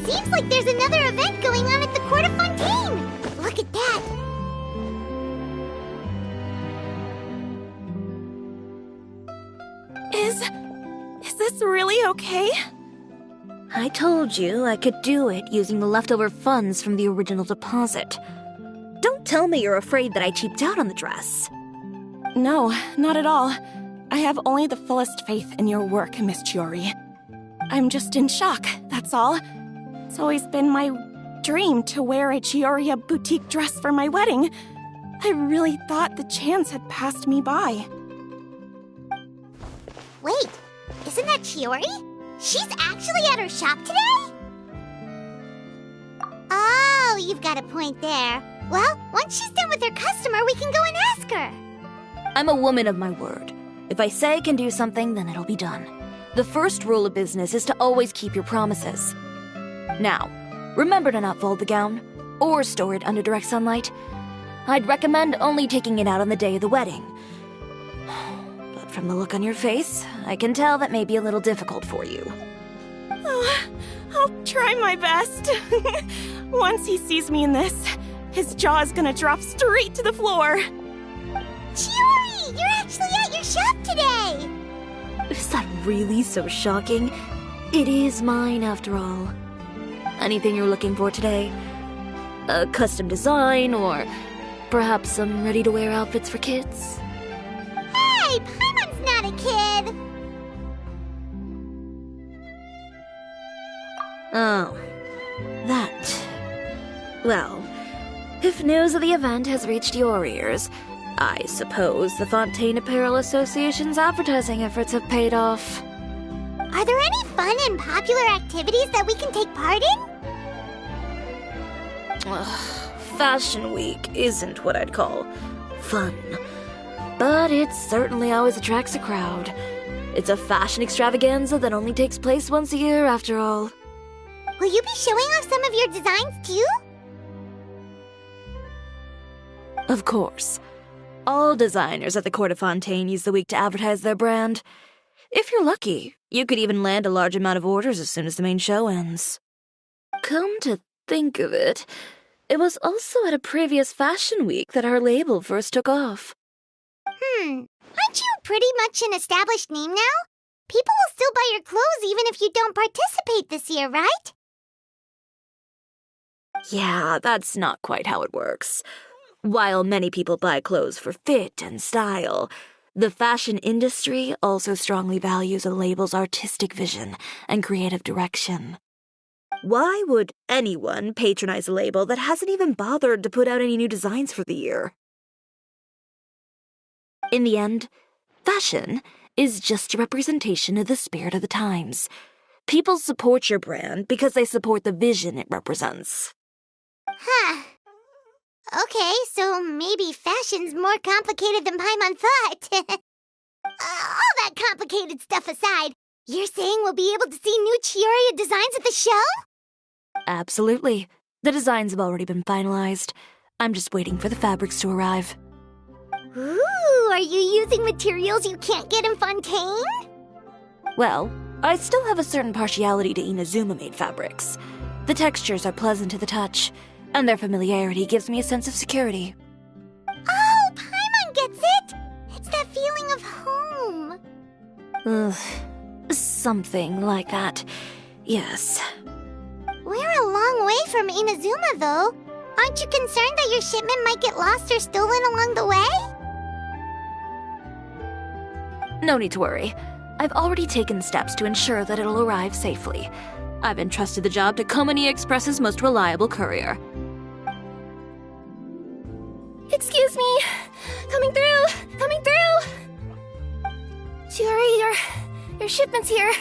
Seems like there's another event going on at the Court of Fontaine! Look at that! Is this really okay? I told you I could do it using the leftover funds from the original deposit. Don't tell me you're afraid that I cheaped out on the dress. No, not at all. I have only the fullest faith in your work, Miss Chiori. I'm just in shock, that's all. It's always been my dream to wear a Chioriya boutique dress for my wedding. I really thought the chance had passed me by. Wait, isn't that Chiori? She's actually at her shop today? Oh, you've got a point there. Well, once she's done with her customer, we can go and ask her. I'm a woman of my word. If I say I can do something, then it'll be done. The first rule of business is to always keep your promises. Now, remember to not fold the gown, or store it under direct sunlight. I'd recommend only taking it out on the day of the wedding. But from the look on your face, I can tell that may be a little difficult for you. Oh, I'll try my best. Once he sees me in this, his jaw is gonna drop straight to the floor. Chiori, you're actually at your shop today! Is that really so shocking? It is mine, after all. Anything you're looking for today? A custom design, or perhaps some ready-to-wear outfits for kids? Hey, Paimon's not a kid! Oh, that. Well, if news of the event has reached your ears, I suppose the Fontaine Apparel Association's advertising efforts have paid off. Are there any fun and popular activities that we can take part in? Fashion Week isn't what I'd call fun. But it certainly always attracts a crowd. It's a fashion extravaganza that only takes place once a year, after all. Will you be showing off some of your designs, too? Of course. All designers at the Court of Fontaine use the week to advertise their brand. If you're lucky, you could even land a large amount of orders as soon as the main show ends. Come to think of it, it was also at a previous fashion week that our label first took off. Aren't you pretty much an established name now? People will still buy your clothes even if you don't participate this year, right? Yeah, that's not quite how it works. While many people buy clothes for fit and style, the fashion industry also strongly values a label's artistic vision and creative direction. Why would anyone patronize a label that hasn't even bothered to put out any new designs for the year? In the end, fashion is just a representation of the spirit of the times. People support your brand because they support the vision it represents. Huh. Okay, so maybe fashion's more complicated than Paimon thought. All that complicated stuff aside, you're saying we'll be able to see new Chioriya designs at the show? Absolutely. The designs have already been finalized. I'm just waiting for the fabrics to arrive. Ooh, are you using materials you can't get in Fontaine? Well, I still have a certain partiality to Inazuma-made fabrics. The textures are pleasant to the touch, and their familiarity gives me a sense of security. Oh, Paimon gets it! It's that feeling of home. Something like that. Yes. We're a long way from Inazuma, though. Aren't you concerned that your shipment might get lost or stolen along the way? No need to worry. I've already taken steps to ensure that it'll arrive safely. I've entrusted the job to Komani Express's most reliable courier. Excuse me. Coming through! Coming through! Chiori, your shipment's here.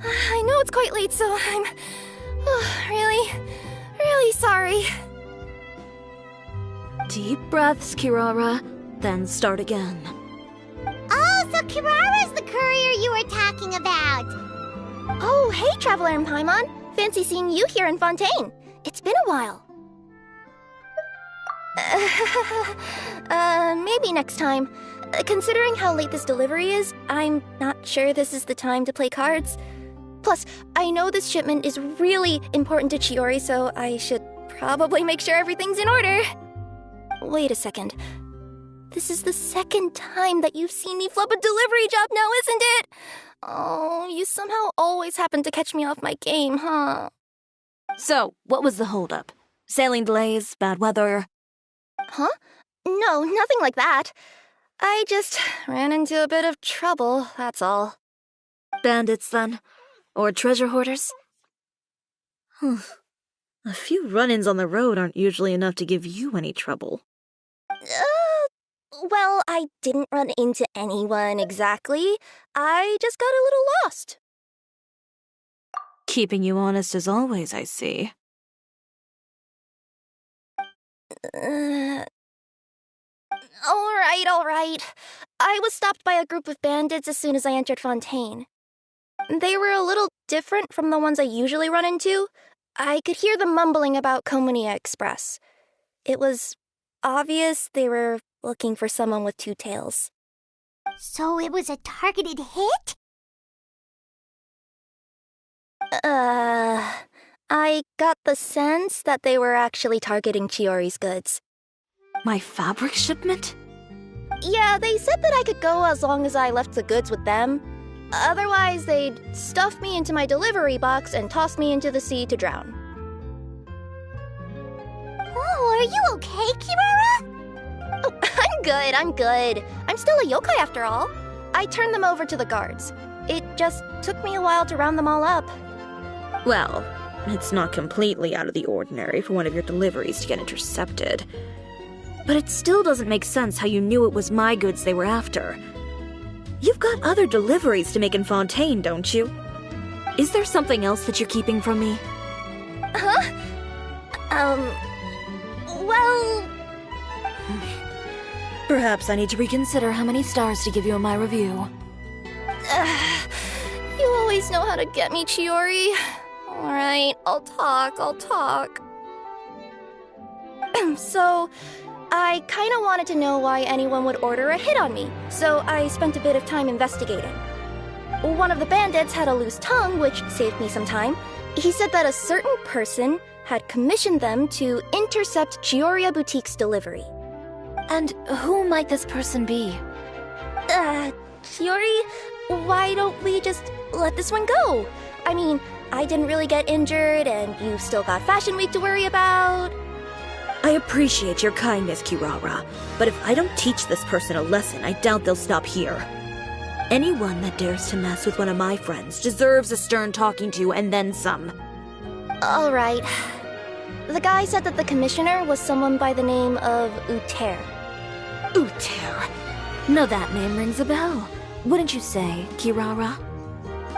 I know it's quite late, so I'm really sorry. Deep breaths, Kirara, then start again. Oh, so Kirara's the courier you were talking about. Oh, hey, Traveler and Paimon. Fancy seeing you here in Fontaine. It's been a while. Maybe next time. Considering how late this delivery is, I'm not sure this is the time to play cards. Plus, I know this shipment is really important to Chiori, so I should probably make sure everything's in order. Wait a second. This is the second time that you've seen me flub a delivery job now, isn't it? Oh, you somehow always happen to catch me off my game, huh? So, what was the holdup? Sailing delays, bad weather? Huh? No, nothing like that. I just ran into a bit of trouble, that's all. Bandits, then? Or treasure hoarders? A few run-ins on the road aren't usually enough to give you any trouble. Well, I didn't run into anyone exactly. I just got a little lost. Keeping you honest as always, I see. All right. I was stopped by a group of bandits as soon as I entered Fontaine. They were a little different from the ones I usually run into. I could hear them mumbling about Komunia Express. It was obvious they were looking for someone with two tails. So it was a targeted hit? I got the sense that they were actually targeting Chiori's goods. My fabric shipment? Yeah, they said that I could go as long as I left the goods with them. Otherwise, they'd stuff me into my delivery box and toss me into the sea to drown. Oh, are you okay, Kirara? Oh, I'm good. I'm still a yokai after all. I turned them over to the guards. It just took me a while to round them all up. Well, it's not completely out of the ordinary for one of your deliveries to get intercepted. But it still doesn't make sense how you knew it was my goods they were after. You've got other deliveries to make in Fontaine, don't you? Is there something else that you're keeping from me? Huh? Well... Perhaps I need to reconsider how many stars to give you in my review. You always know how to get me, Chiori. Alright, I'll talk. So, I kinda wanted to know why anyone would order a hit on me, so I spent a bit of time investigating. One of the bandits had a loose tongue, which saved me some time. He said that a certain person had commissioned them to intercept Chioria Boutique's delivery. And who might this person be? Chiori, why don't we just let this one go? I mean, I didn't really get injured, and you've still got Fashion Week to worry about. I appreciate your kindness, Kirara, but if I don't teach this person a lesson, I doubt they'll stop here. Anyone that dares to mess with one of my friends deserves a stern talking to and then some. All right. The guy said that the commissioner was someone by the name of Uter. Uter. Now that name rings a bell. Wouldn't you say, Kirara?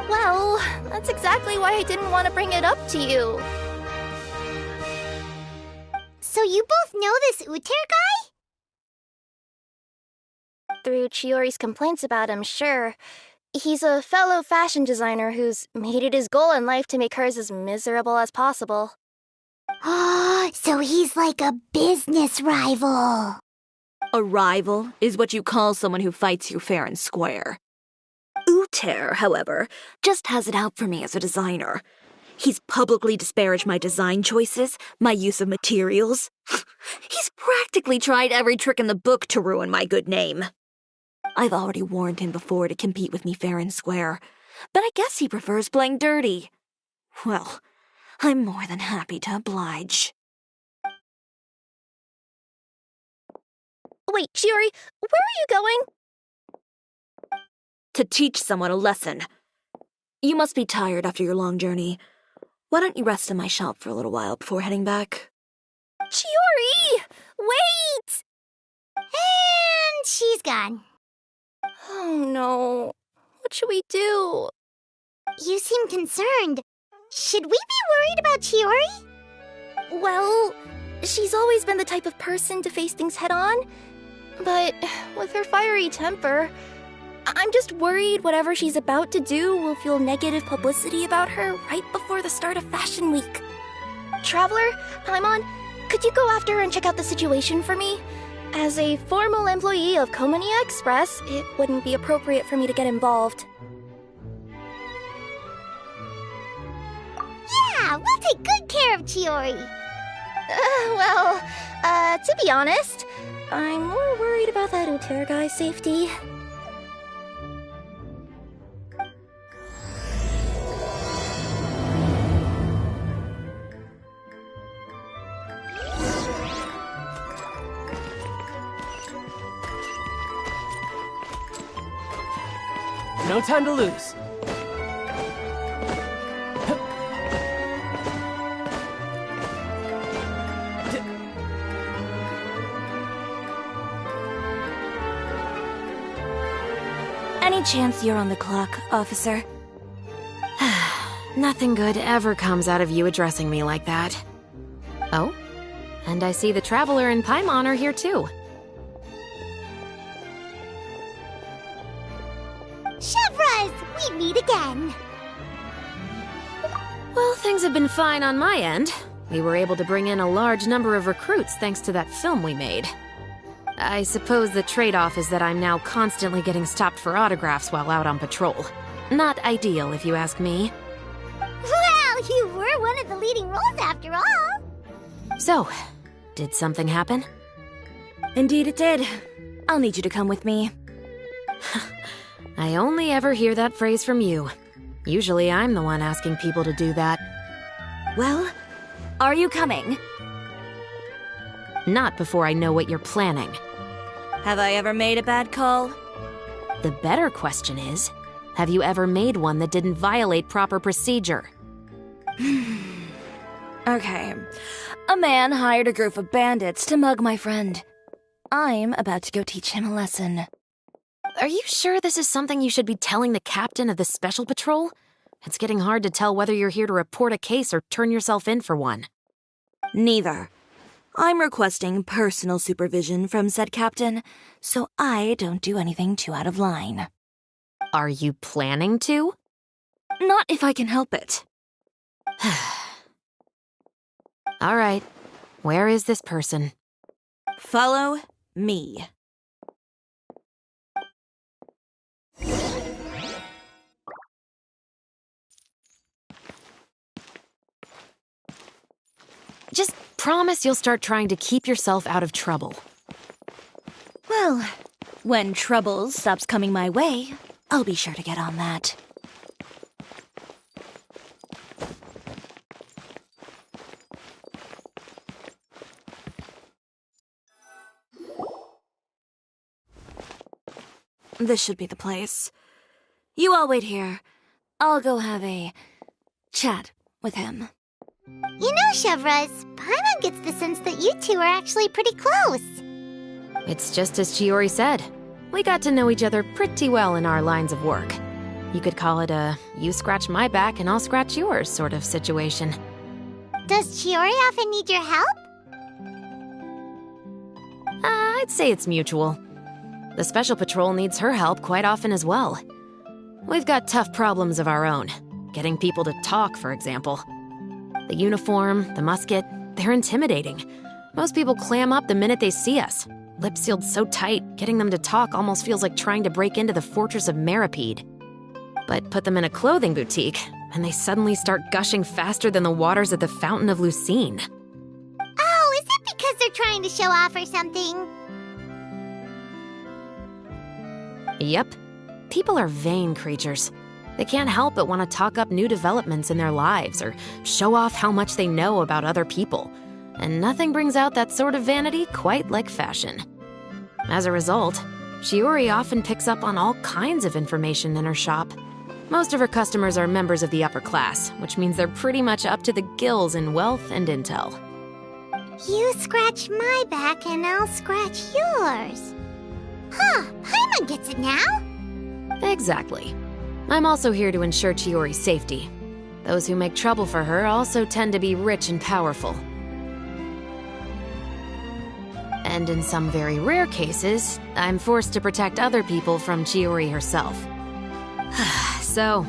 Well, that's exactly why I didn't want to bring it up to you. So you both know this Uter guy? Through Chiori's complaints about him, sure. He's a fellow fashion designer who's made it his goal in life to make hers as miserable as possible. Oh, so he's like a business rival. A rival is what you call someone who fights you fair and square. Uter, however, just has it out for me as a designer. He's publicly disparaged my design choices, my use of materials. He's practically tried every trick in the book to ruin my good name. I've already warned him before to compete with me fair and square, but I guess he prefers playing dirty. Well, I'm more than happy to oblige. Wait, Chiori, where are you going? To teach someone a lesson. You must be tired after your long journey. Why don't you rest in my shop for a little while before heading back? Chiori! Wait! And she's gone. Oh no. What should we do? You seem concerned. Should we be worried about Chiori? Well, she's always been the type of person to face things head-on. But with her fiery temper, I'm just worried whatever she's about to do will feel negative publicity about her right before the start of Fashion Week. Traveler, Paimon, could you go after her and check out the situation for me? As a formal employee of Komania Express, it wouldn't be appropriate for me to get involved. Yeah, we'll take good care of Chiori. To be honest, I'm more worried about that Uter guy's safety. No time to lose. Any chance you're on the clock, officer? Nothing good ever comes out of you addressing me like that. Oh, and I see the Traveler and Paimon are here too. Chevras, we meet again. Well, things have been fine on my end. We were able to bring in a large number of recruits thanks to that film we made. I suppose the trade-off is that I'm now constantly getting stopped for autographs while out on patrol. Not ideal, if you ask me. Well, you were one of the leading roles after all. So, did something happen? Indeed it did. I'll need you to come with me. I only ever hear that phrase from you. Usually I'm the one asking people to do that. Well, are you coming? Not before I know what you're planning. Have I ever made a bad call? The better question is, have you ever made one that didn't violate proper procedure? Okay. A man hired a group of bandits to mug my friend. I'm about to go teach him a lesson. Are you sure this is something you should be telling the captain of the Special Patrol? It's getting hard to tell whether you're here to report a case or turn yourself in for one. Neither. I'm requesting personal supervision from said captain, so I don't do anything too out of line. Are you planning to? Not if I can help it. All right. Where is this person? Follow me. Just promise you'll start trying to keep yourself out of trouble. Well, when trouble stops coming my way, I'll be sure to get on that. This should be the place. You all wait here. I'll go have a chat with him. You know, Chevras, Paimon gets the sense that you two are actually pretty close. It's just as Chiori said. We got to know each other pretty well in our lines of work. You could call it a you scratch my back and I'll scratch yours sort of situation. Does Chiori often need your help? I'd say it's mutual. The Special Patrol needs her help quite often as well. We've got tough problems of our own. Getting people to talk, for example. The uniform, the musket, they're intimidating. Most people clam up the minute they see us. Lips sealed so tight, getting them to talk almost feels like trying to break into the fortress of Meripede. But put them in a clothing boutique, and they suddenly start gushing faster than the waters at the Fountain of Lucine. Oh, is it because they're trying to show off or something? Yep. People are vain creatures. They can't help but want to talk up new developments in their lives or show off how much they know about other people. And nothing brings out that sort of vanity quite like fashion. As a result, Chiori often picks up on all kinds of information in her shop. Most of her customers are members of the upper class, which means they're pretty much up to the gills in wealth and intel. You scratch my back and I'll scratch yours. Huh, Paimon gets it now. Exactly. I'm also here to ensure Chiori's safety. Those who make trouble for her also tend to be rich and powerful. And in some very rare cases, I'm forced to protect other people from Chiori herself. So,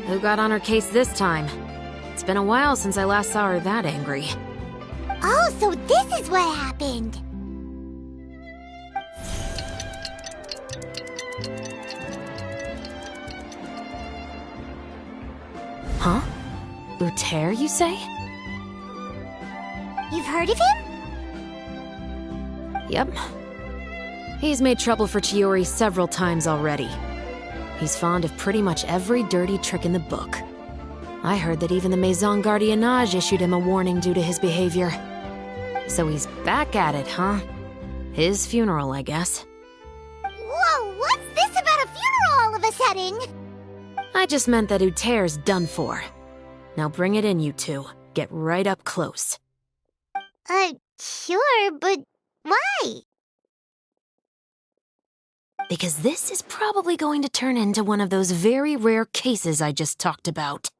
who got on her case this time? It's been a while since I last saw her that angry. Oh, so this is what happened. Huh? Uter, you say? You've heard of him? Yep. He's made trouble for Chiori several times already. He's fond of pretty much every dirty trick in the book. I heard that even the Maison Gardiennage issued him a warning due to his behavior. So he's back at it, huh? His funeral, I guess. Whoa, what's this about a funeral all of a sudden? I just meant that Uter's done for. Now bring it in, you two. Get right up close. Sure, but why? Because this is probably going to turn into one of those very rare cases I just talked about.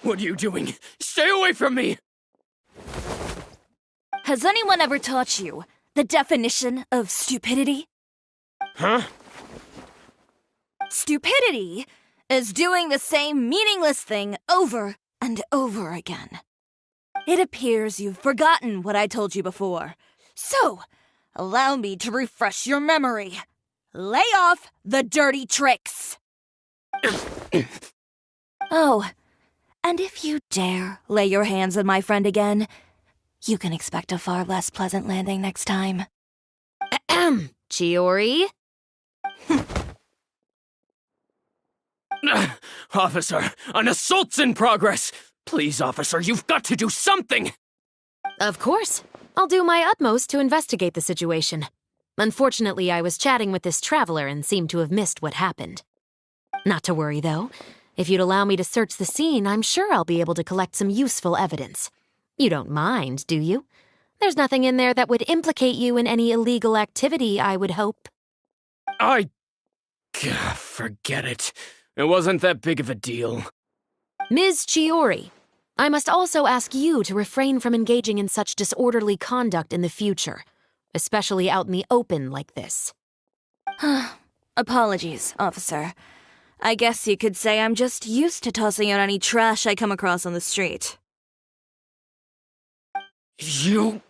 What are you doing? Stay away from me! Has anyone ever taught you the definition of stupidity? Huh? Stupidity is doing the same meaningless thing over and over again. It appears you've forgotten what I told you before. So, allow me to refresh your memory. Lay off the dirty tricks! Oh, and if you dare lay your hands on my friend again, you can expect a far less pleasant landing next time. Ahem. Chiori? Officer, an assault's in progress! Please, officer, you've got to do something! Of course. I'll do my utmost to investigate the situation. Unfortunately, I was chatting with this traveler and seemed to have missed what happened. Not to worry, though. If you'd allow me to search the scene, I'm sure I'll be able to collect some useful evidence. You don't mind, do you? There's nothing in there that would implicate you in any illegal activity, I would hope. Forget it. It wasn't that big of a deal. Ms. Chiori, I must also ask you to refrain from engaging in such disorderly conduct in the future, especially out in the open like this. Apologies, officer. I guess you could say I'm just used to tossing out any trash I come across on the street. You...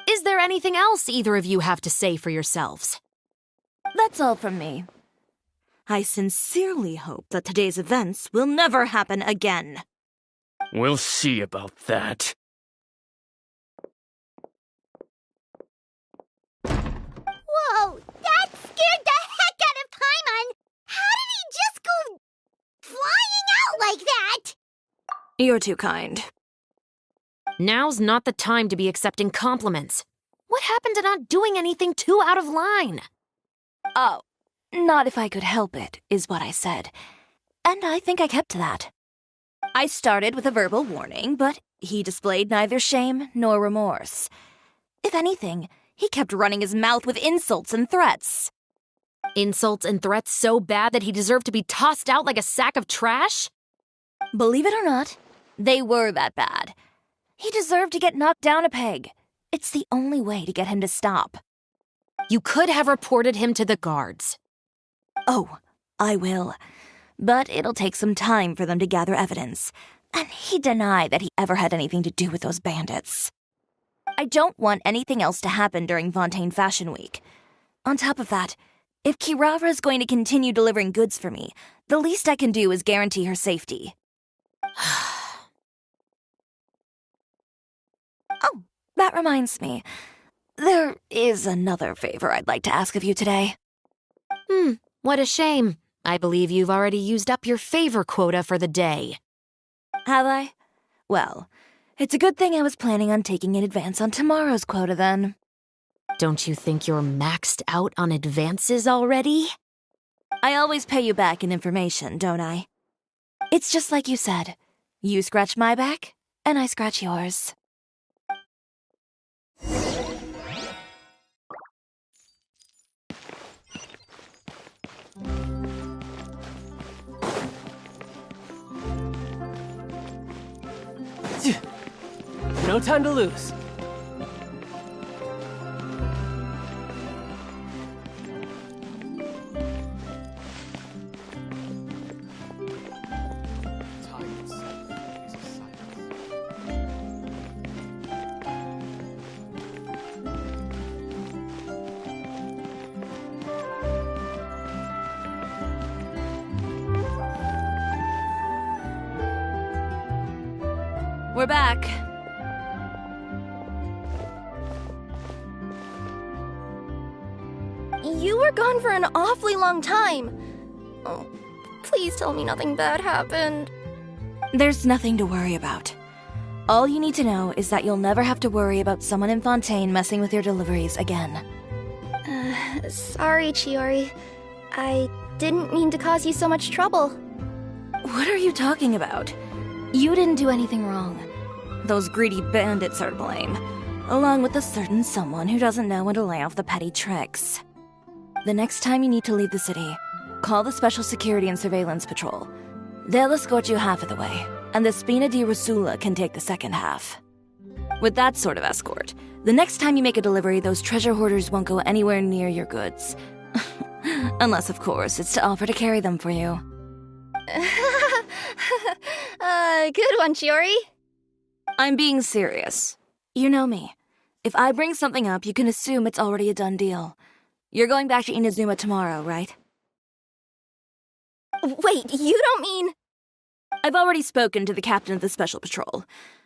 Is there anything else either of you have to say for yourselves? That's all from me. I sincerely hope that today's events will never happen again. We'll see about that. Whoa, that scared the heck out of Paimon! How did he just go flying out like that? You're too kind. Now's not the time to be accepting compliments. What happened to not doing anything too out of line? Oh, not if I could help it, is what I said. And I think I kept to that. I started with a verbal warning, but he displayed neither shame nor remorse. If anything, he kept running his mouth with insults and threats. Insults and threats so bad that he deserved to be tossed out like a sack of trash? Believe it or not, they were that bad. He deserved to get knocked down a peg. It's the only way to get him to stop. You could have reported him to the guards. Oh, I will. But it'll take some time for them to gather evidence. And he denied that he ever had anything to do with those bandits. I don't want anything else to happen during Fontaine Fashion Week. On top of that, if Kirara is going to continue delivering goods for me, the least I can do is guarantee her safety. Oh, that reminds me. There is another favor I'd like to ask of you today. What a shame. I believe you've already used up your favor quota for the day. Have I? Well, it's a good thing I was planning on taking an advance on tomorrow's quota then. Don't you think you're maxed out on advances already? I always pay you back in information, don't I? It's just like you said. You scratch my back, and I scratch yours. No time to lose. We're back. You were gone for an awfully long time. Oh, please tell me nothing bad happened. There's nothing to worry about. All you need to know is that you'll never have to worry about someone in Fontaine messing with your deliveries again. Sorry, Chiori. I didn't mean to cause you so much trouble. What are you talking about? You didn't do anything wrong. Those greedy bandits are to blame, along with a certain someone who doesn't know when to lay off the petty tricks. The next time you need to leave the city, call the Special Security and Surveillance Patrol. They'll escort you half of the way, and the Spina di Rosula can take the second half. With that sort of escort, the next time you make a delivery, those treasure hoarders won't go anywhere near your goods. Unless, of course, it's to offer to carry them for you. Good one, Chiori. I'm being serious. You know me. If I bring something up, you can assume it's already a done deal. You're going back to Inazuma tomorrow, right? Wait, you don't mean... I've already spoken to the captain of the Special Patrol.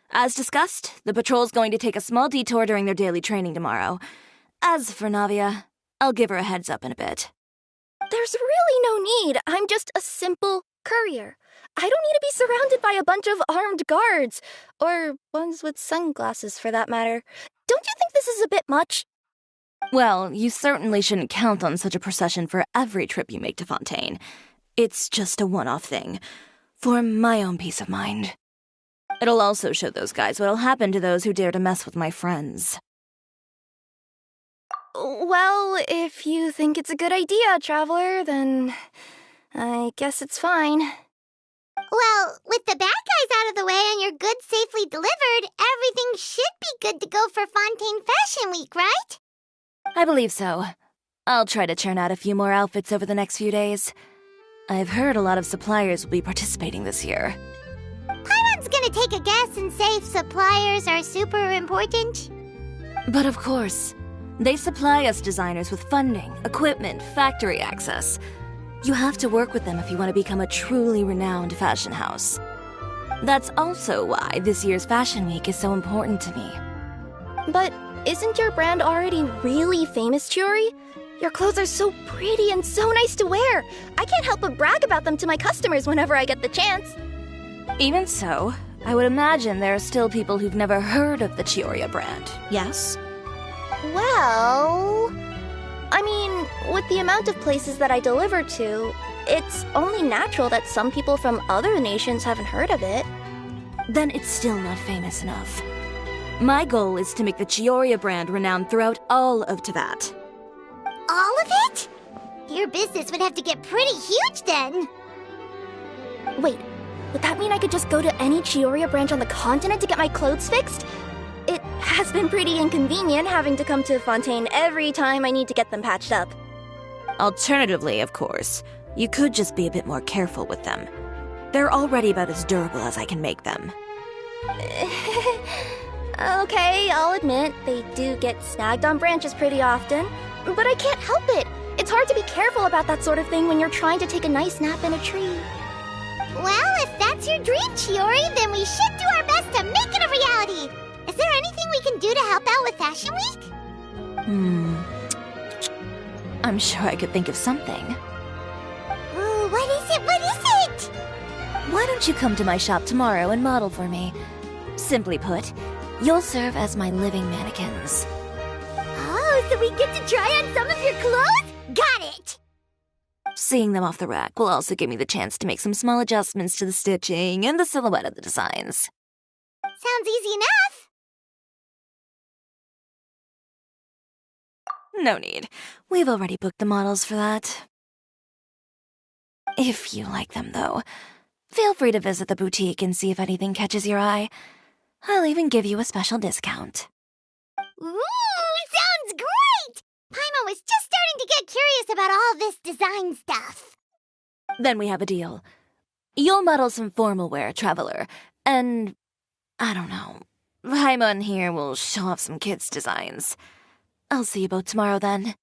As discussed, the patrol's going to take a small detour during their daily training tomorrow. As for Navia, I'll give her a heads up in a bit. There's really no need. I'm just a simple courier. I don't need to be surrounded by a bunch of armed guards. Or ones with sunglasses, for that matter. Don't you think this is a bit much? Well, you certainly shouldn't count on such a procession for every trip you make to Fontaine. It's just a one-off thing, for my own peace of mind. It'll also show those guys what'll happen to those who dare to mess with my friends. Well, if you think it's a good idea, Traveler, then I guess it's fine. Well, with the bad guys out of the way and your goods safely delivered, everything should be good to go for Fontaine Fashion Week, right? I believe so. I'll try to churn out a few more outfits over the next few days. I've heard a lot of suppliers will be participating this year. Paimon's gonna take a guess and say suppliers are super important. But of course, they supply us designers with funding, equipment, factory access. You have to work with them if you want to become a truly renowned fashion house. That's also why this year's Fashion Week is so important to me. But isn't your brand already really famous, Chiori? Your clothes are so pretty and so nice to wear. I can't help but brag about them to my customers whenever I get the chance. Even so, I would imagine there are still people who've never heard of the Chiori brand, yes? Well... I mean, with the amount of places that I deliver to, it's only natural that some people from other nations haven't heard of it. Then it's still not famous enough. My goal is to make the Chiori brand renowned throughout all of Teyvat. All of it? Your business would have to get pretty huge then. Wait, would that mean I could just go to any Chiori branch on the continent to get my clothes fixed? It has been pretty inconvenient having to come to Fontaine every time I need to get them patched up. Alternatively, of course, you could just be a bit more careful with them. They're already about as durable as I can make them. Okay, I'll admit, they do get snagged on branches pretty often, but I can't help it. It's hard to be careful about that sort of thing when you're trying to take a nice nap in a tree. Well, if that's your dream, Chiori, then we should do our best to make it a reality. Is there anything we can do to help out with Fashion Week? I'm sure I could think of something. Ooh, what is it? What is it? Why don't you come to my shop tomorrow and model for me? Simply put, you'll serve as my living mannequins. Oh, so we get to try on some of your clothes? Got it! Seeing them off the rack will also give me the chance to make some small adjustments to the stitching and the silhouette of the designs. Sounds easy enough. No need. We've already booked the models for that. If you like them, though, feel free to visit the boutique and see if anything catches your eye. I'll even give you a special discount. Ooh, sounds great! Paimon was just starting to get curious about all this design stuff. Then we have a deal. You'll model some formal wear, Traveler, and I don't know. Paimon here will show off some kids' designs. I'll see you both tomorrow then. Yep,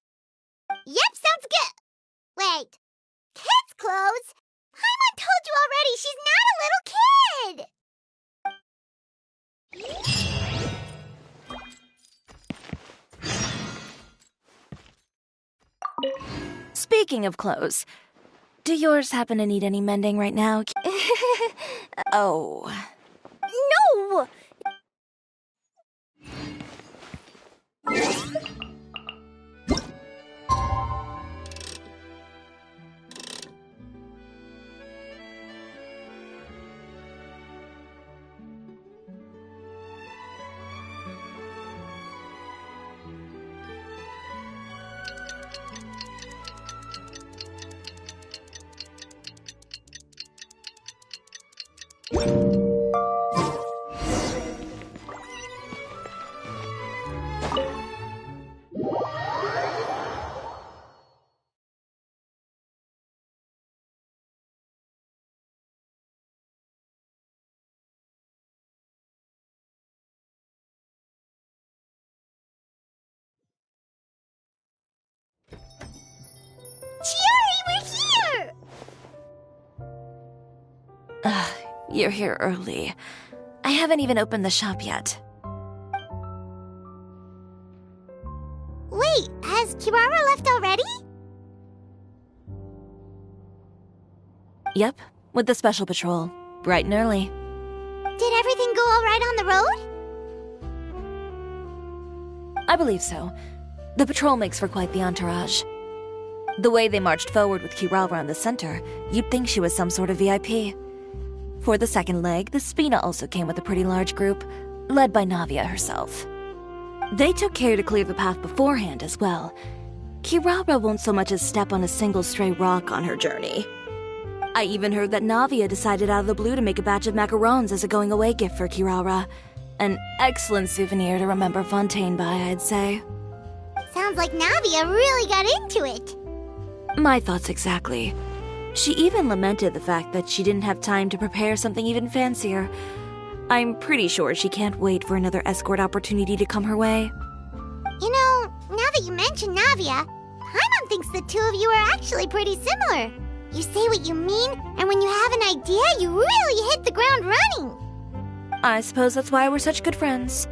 sounds good. Wait, kids' clothes? Paimon told you already she's not a little kid! Speaking of clothes, do yours happen to need any mending right now? Oh. No! Chiori, we're here! You're here early. I haven't even opened the shop yet. Wait, has Kirara left already? Yep, with the special patrol. Bright and early. Did everything go all right on the road? I believe so. The patrol makes for quite the entourage. The way they marched forward with Kirara in the center, you'd think she was some sort of VIP. For the second leg, the Spina also came with a pretty large group, led by Navia herself. They took care to clear the path beforehand as well. Kirara won't so much as step on a single stray rock on her journey. I even heard that Navia decided out of the blue to make a batch of macarons as a going-away gift for Kirara. An excellent souvenir to remember Fontaine by, I'd say. Sounds like Navia really got into it. My thoughts exactly. She even lamented the fact that she didn't have time to prepare something even fancier. I'm pretty sure she can't wait for another escort opportunity to come her way. You know, now that you mention Navia, Paimon thinks the two of you are actually pretty similar. You say what you mean, and when you have an idea, you really hit the ground running. I suppose that's why we're such good friends.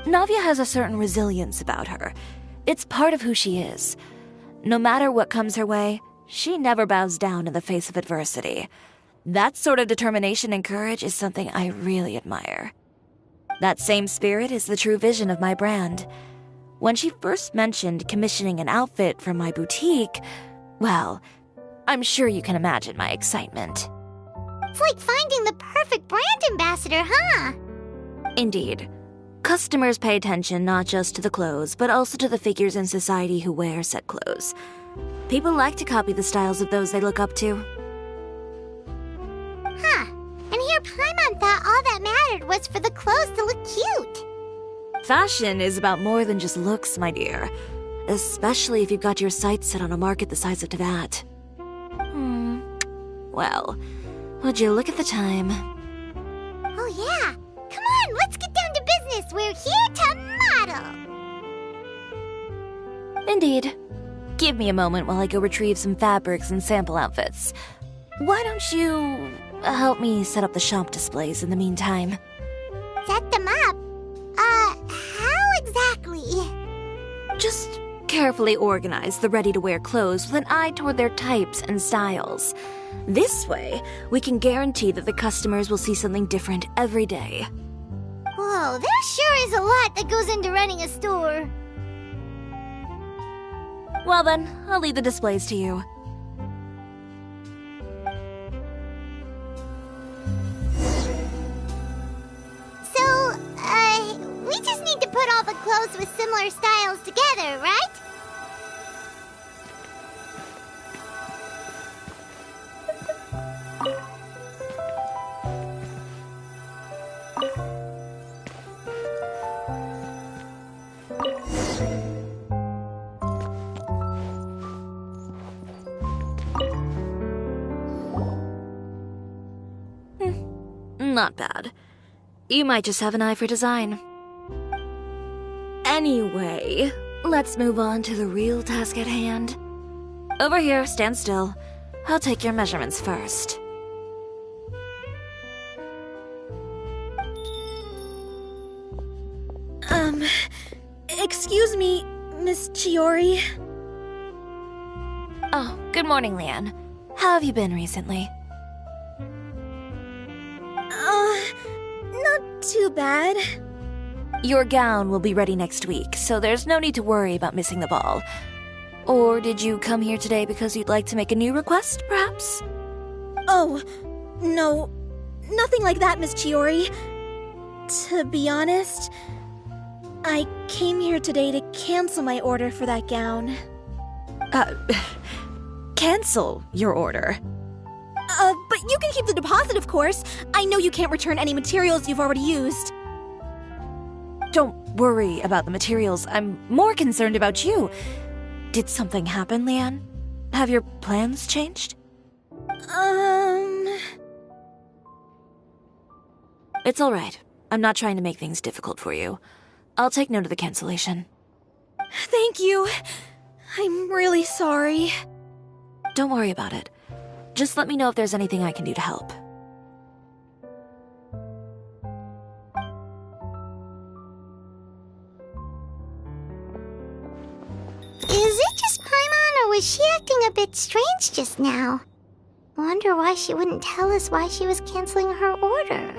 Navia has a certain resilience about her. It's part of who she is. No matter what comes her way, she never bows down in the face of adversity. That sort of determination and courage is something I really admire. That same spirit is the true vision of my brand. When she first mentioned commissioning an outfit for my boutique, well, I'm sure you can imagine my excitement. It's like finding the perfect brand ambassador, huh? Indeed. Customers pay attention not just to the clothes, but also to the figures in society who wear said clothes. People like to copy the styles of those they look up to. Huh. And here Paimon thought all that mattered was for the clothes to look cute. Fashion is about more than just looks, my dear. Especially if you've got your sights set on a market the size of Teyvat. Well, would you look at the time? Oh yeah. Come on, let's get down to business. We're here to model. Indeed. Give me a moment while I go retrieve some fabrics and sample outfits. Why don't you help me set up the shop displays in the meantime? Set them up? How exactly? Just carefully organize the ready-to-wear clothes with an eye toward their types and styles. This way, we can guarantee that the customers will see something different every day. Whoa, there sure is a lot that goes into running a store. Well then, I'll leave the displays to you. clothes with similar styles together, right? Not bad. You might just have an eye for design. Anyway, let's move on to the real task at hand. Over here, stand still. I'll take your measurements first. Excuse me, Miss Chiori. Oh, good morning, Leanne. How have you been recently? Not too bad. Your gown will be ready next week, so there's no need to worry about missing the ball. Or did you come here today because you'd like to make a new request, perhaps? Oh, no. Nothing like that, Miss Chiori. To be honest, I came here today to cancel my order for that gown. Cancel your order. But you can keep the deposit, of course. I know you can't return any materials you've already used. Don't worry about the materials. I'm more concerned about you. Did something happen, Leanne? Have your plans changed? It's all right. I'm not trying to make things difficult for you. I'll take note of the cancellation. Thank you. I'm really sorry. Don't worry about it. Just let me know if there's anything I can do to help. Is it just Paimon, or was she acting a bit strange just now? Wonder why she wouldn't tell us why she was canceling her order.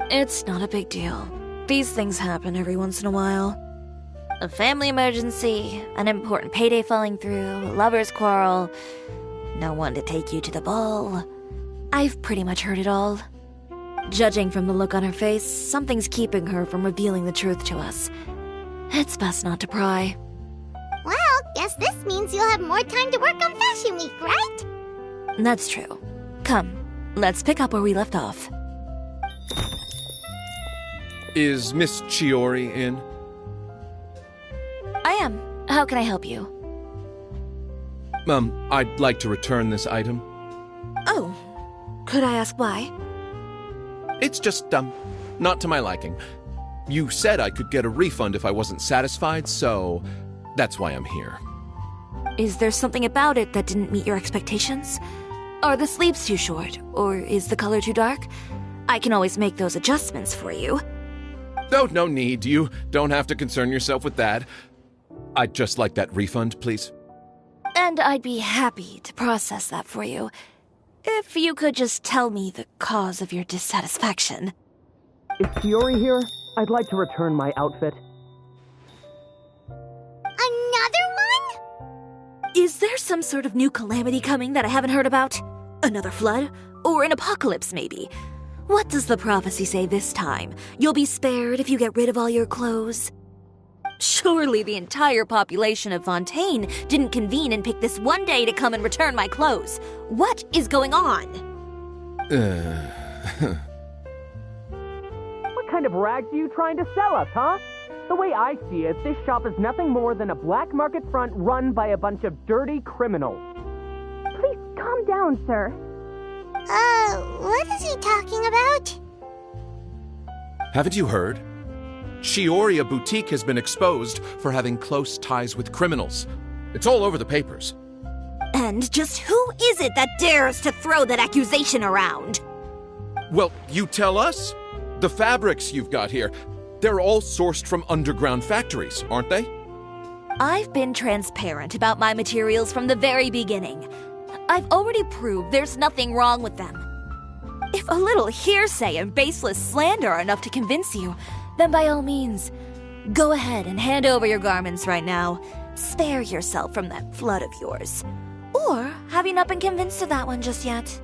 It's not a big deal. These things happen every once in a while. A family emergency, an important payday falling through, a lover's quarrel, no one to take you to the ball. I've pretty much heard it all. Judging from the look on her face, something's keeping her from revealing the truth to us. It's best not to pry. Well, guess this means you'll have more time to work on Fashion Week, right? That's true. Come, let's pick up where we left off. Is Miss Chiori in? I am. How can I help you? I'd like to return this item. Oh. Could I ask why? It's just, not to my liking. You said I could get a refund if I wasn't satisfied, so that's why I'm here. Is there something about it that didn't meet your expectations? Are the sleeves too short, or is the color too dark? I can always make those adjustments for you. Oh, no need. You don't have to concern yourself with that. I'd just like that refund, please. And I'd be happy to process that for you, if you could just tell me the cause of your dissatisfaction. Is Chiori here? I'd like to return my outfit. Another one? Is there some sort of new calamity coming that I haven't heard about? Another flood? Or an apocalypse, maybe? What does the prophecy say this time? You'll be spared if you get rid of all your clothes? Surely the entire population of Fontaine didn't convene and pick this one day to come and return my clothes. What is going on? What kind of rags are you trying to sell us, huh? The way I see it, this shop is nothing more than a black market front run by a bunch of dirty criminals. Please calm down, sir. What is he talking about? Haven't you heard? Chiori Boutique has been exposed for having close ties with criminals. It's all over the papers. And just who is it that dares to throw that accusation around? Well, you tell us. The fabrics you've got here, they're all sourced from underground factories, aren't they? I've been transparent about my materials from the very beginning. I've already proved there's nothing wrong with them. If a little hearsay and baseless slander are enough to convince you, then by all means, go ahead and hand over your garments right now. Spare yourself from that flood of yours. Or have you not been convinced of that one just yet?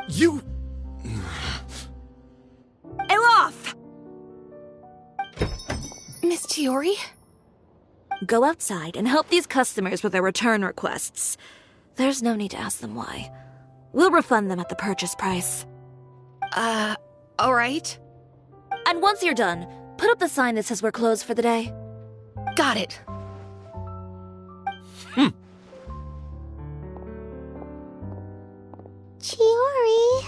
You... Elof! Miss Miss Chiori? Go outside and help these customers with their return requests. There's no need to ask them why. We'll refund them at the purchase price. Alright. And once you're done, put up the sign that says we're closed for the day. Got it. Chiori.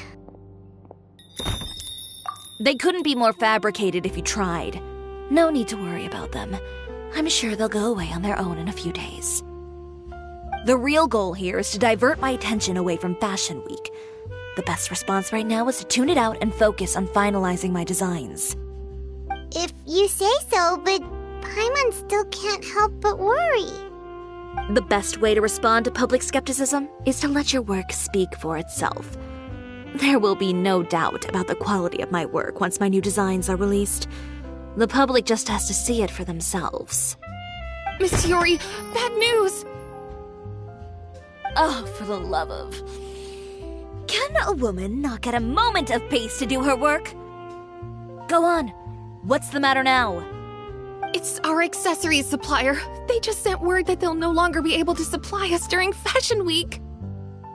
They couldn't be more fabricated if you tried. No need to worry about them. I'm sure they'll go away on their own in a few days. The real goal here is to divert my attention away from Fashion Week. The best response right now is to tune it out and focus on finalizing my designs. If you say so, but Paimon still can't help but worry. The best way to respond to public skepticism is to let your work speak for itself. There will be no doubt about the quality of my work once my new designs are released. The public just has to see it for themselves. Miss Chiori, bad news! Oh, for the love of... Can a woman not get a moment of peace to do her work? Go on. What's the matter now? It's our accessories supplier. They just sent word that they'll no longer be able to supply us during Fashion Week.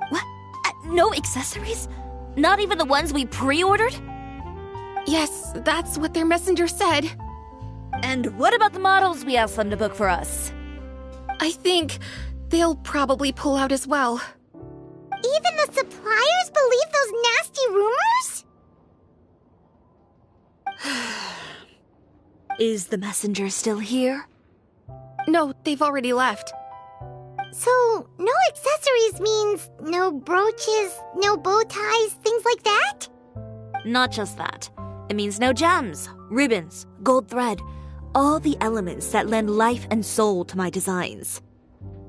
What? No accessories? Not even the ones we pre-ordered? Yes, that's what their messenger said. And what about the models we asked them to book for us? I think they'll probably pull out as well. Even the suppliers believe those nasty rumors? Is the messenger still here? No, they've already left. So, no accessories means no brooches, no bow ties, things like that? Not just that. It means no gems, ribbons, gold thread, all the elements that lend life and soul to my designs.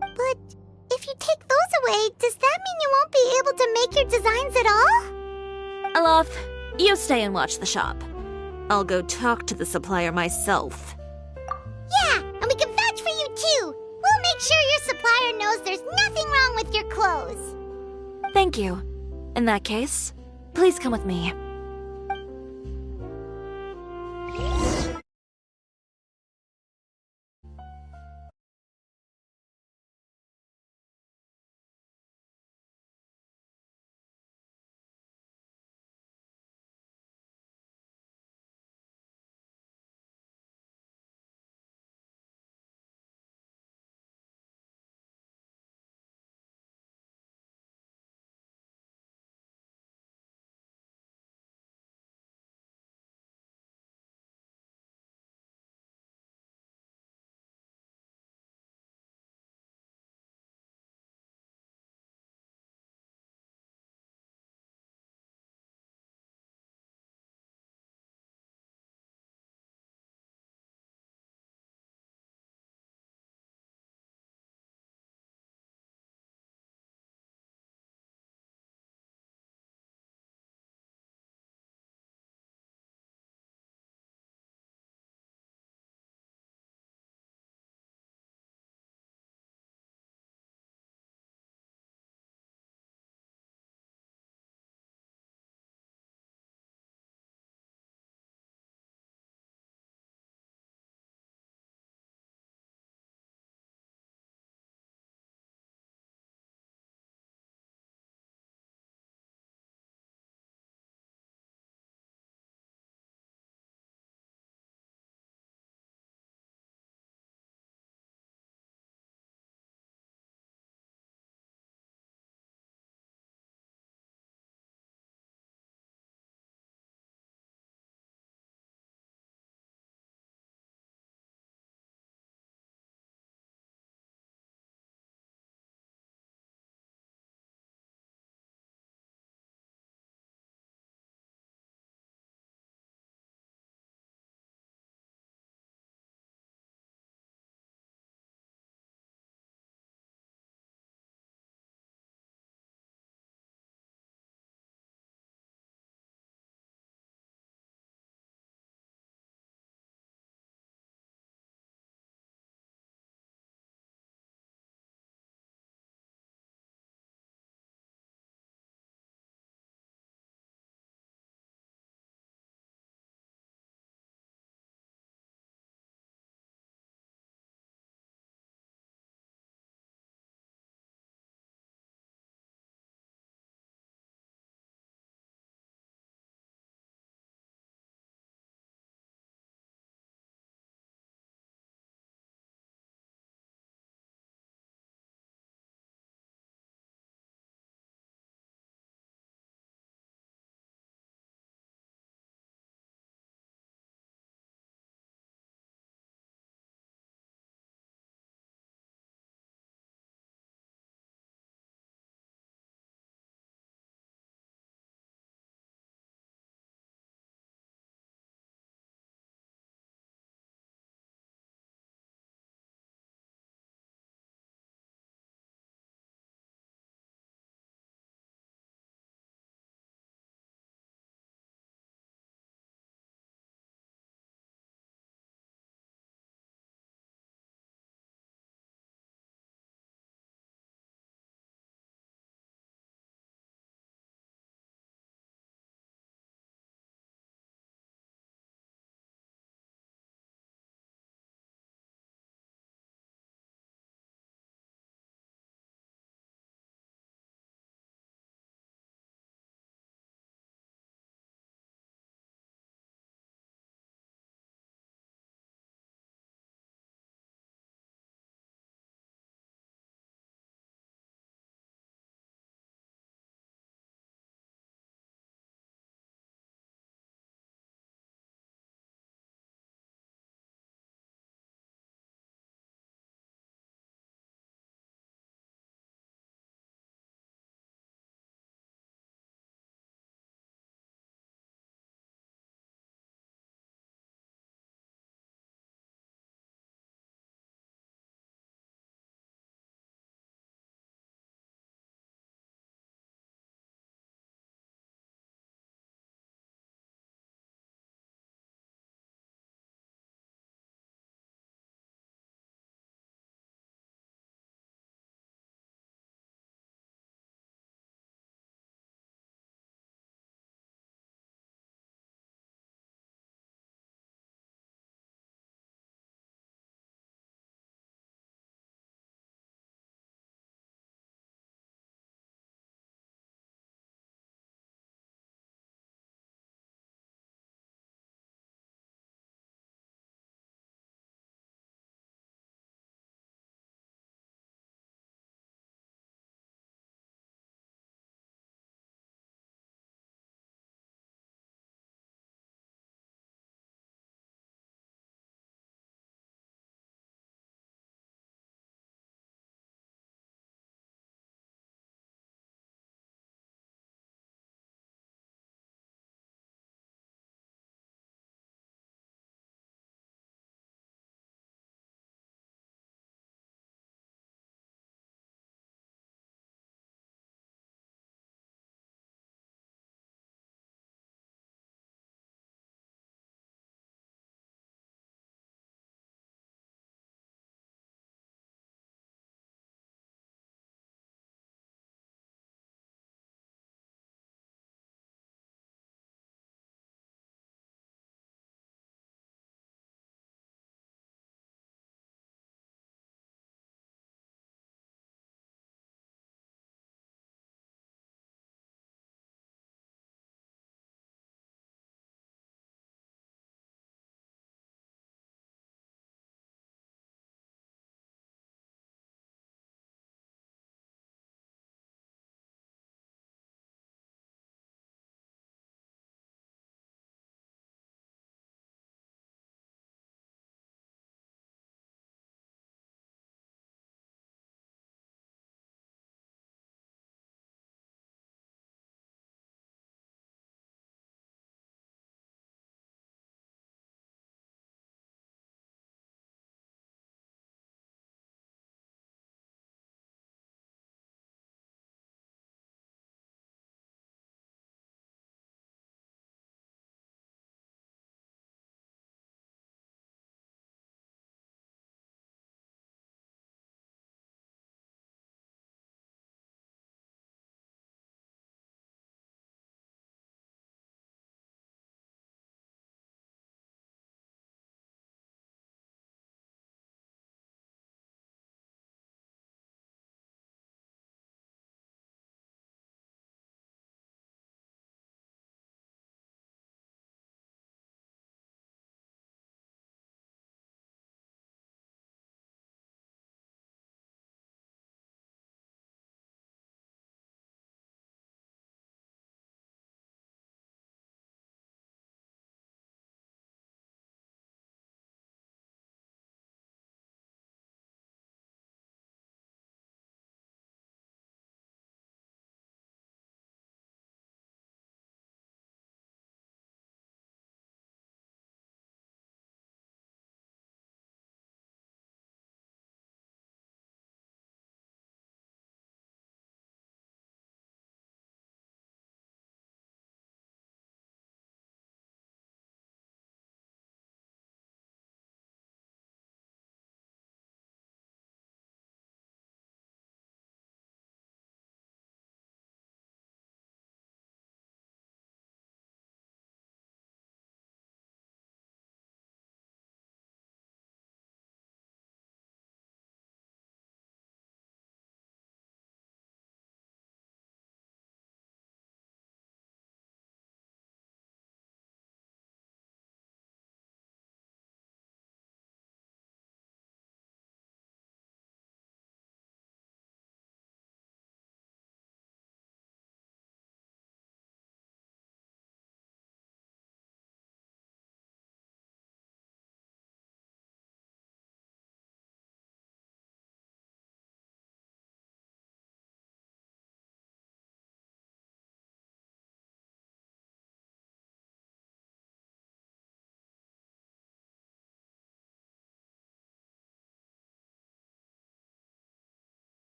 But if you take those away, does that mean you won't be able to make your designs at all? Alof, you stay and watch the shop. I'll go talk to the supplier myself. Yeah, and we can vouch for you too. We'll make sure your supplier knows there's nothing wrong with your clothes. Thank you. In that case, please come with me.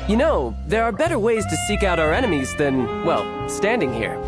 You know, there are better ways to seek out our enemies than, well, standing here.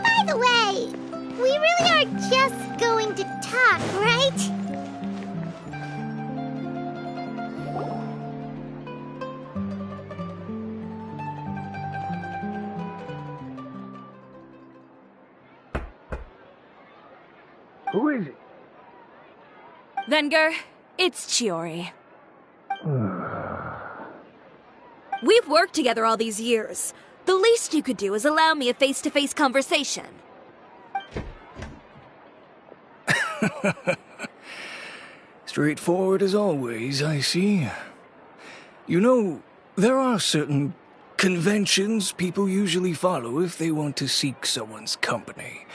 By the way, we really are just going to talk, right? Who is it? Venger, it's Chiori. We've worked together all these years. The least you could do is allow me a face-to-face conversation. Straightforward as always, I see. You know, there are certain conventions people usually follow if they want to seek someone's company.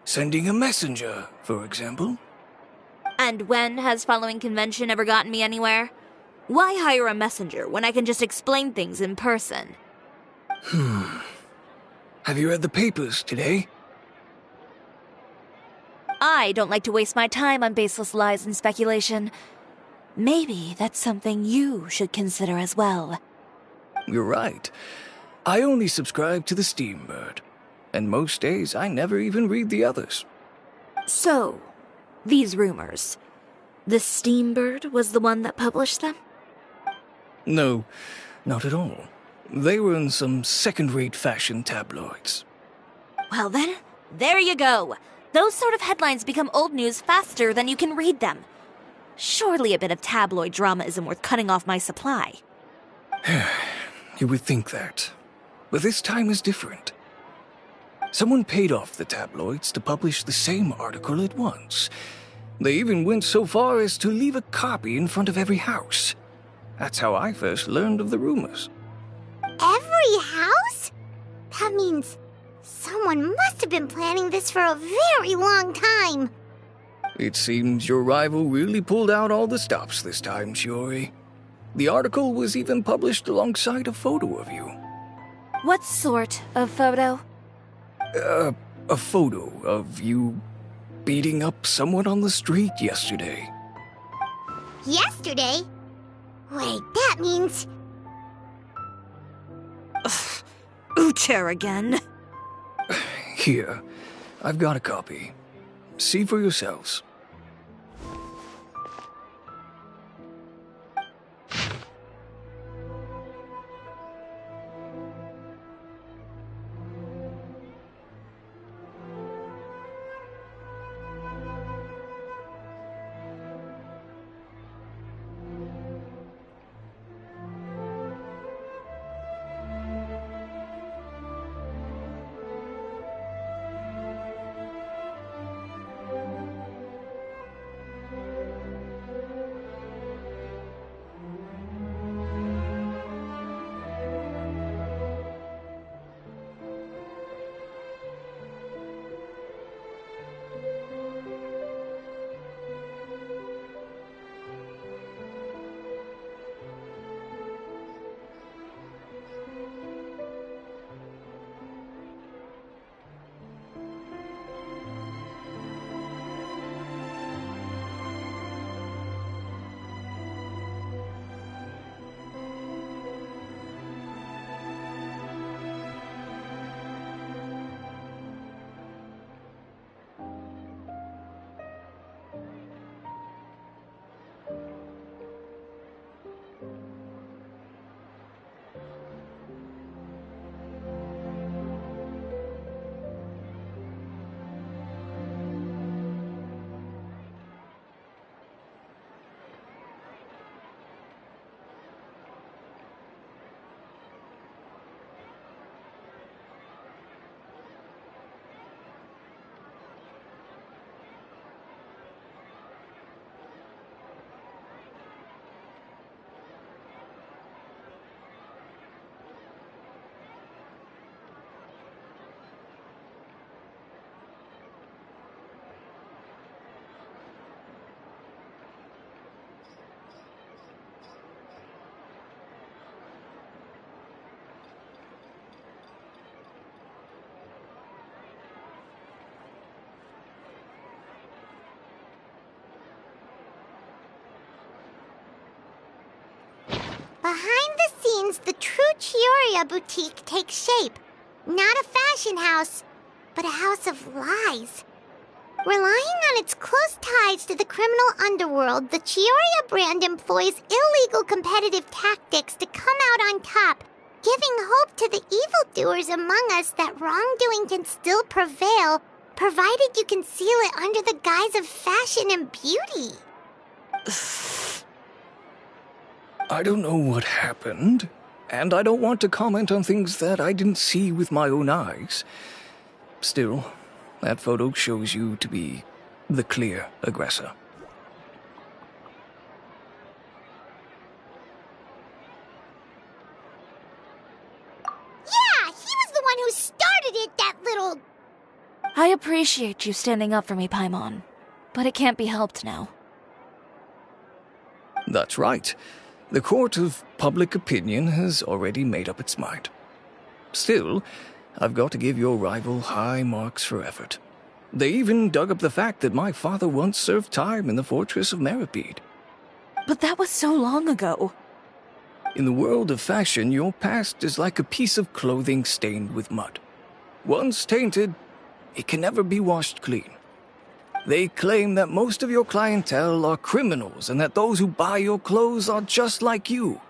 Sending a messenger, for example. And when has following convention ever gotten me anywhere? Why hire a messenger when I can just explain things in person? Have you read the papers today? I don't like to waste my time on baseless lies and speculation. Maybe that's something you should consider as well. You're right. I only subscribe to the Steambird. And most days I never even read the others. So, these rumors. The Steambird was the one that published them? No, not at all. They were in some second-rate fashion tabloids. Well then, there you go. Those sort of headlines become old news faster than you can read them. Surely a bit of tabloid drama isn't worth cutting off my supply. You would think that. But this time is different. Someone paid off the tabloids to publish the same article at once. They even went so far as to leave a copy in front of every house. That's how I first learned of the rumors. Every house? That means someone must have been planning this for a very long time. It seems your rival really pulled out all the stops this time, Shiori. The article was even published alongside a photo of you. What sort of photo? A photo of you beating up someone on the street yesterday. Yesterday? Wait, that means... Ucher again. Here, I've got a copy. See for yourselves. Behind the scenes, the true Chioriya boutique takes shape. Not a fashion house, but a house of lies. Relying on its close ties to the criminal underworld, the Chioriya brand employs illegal competitive tactics to come out on top, giving hope to the evildoers among us that wrongdoing can still prevail, provided you conceal it under the guise of fashion and beauty. I don't know what happened, and I don't want to comment on things that I didn't see with my own eyes. Still, that photo shows you to be the clear aggressor. Yeah, he was the one who started it, that little... I appreciate you standing up for me, Paimon, but it can't be helped now. That's right. The court of public opinion has already made up its mind. Still, I've got to give your rival high marks for effort. They even dug up the fact that my father once served time in the fortress of Meripede. But that was so long ago. In the world of fashion, your past is like a piece of clothing stained with mud. Once tainted, it can never be washed clean. They claim that most of your clientele are criminals and that those who buy your clothes are just like you.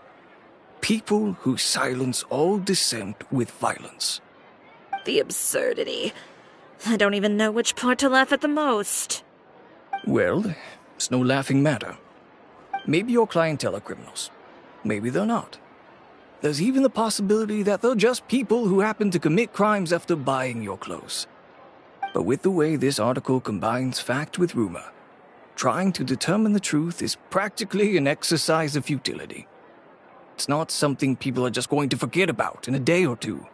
People who silence all dissent with violence. The absurdity. I don't even know which part to laugh at the most. Well, it's no laughing matter. Maybe your clientele are criminals. Maybe they're not. There's even the possibility that they're just people who happen to commit crimes after buying your clothes. But with the way this article combines fact with rumor, trying to determine the truth is practically an exercise of futility. It's not something people are just going to forget about in a day or two,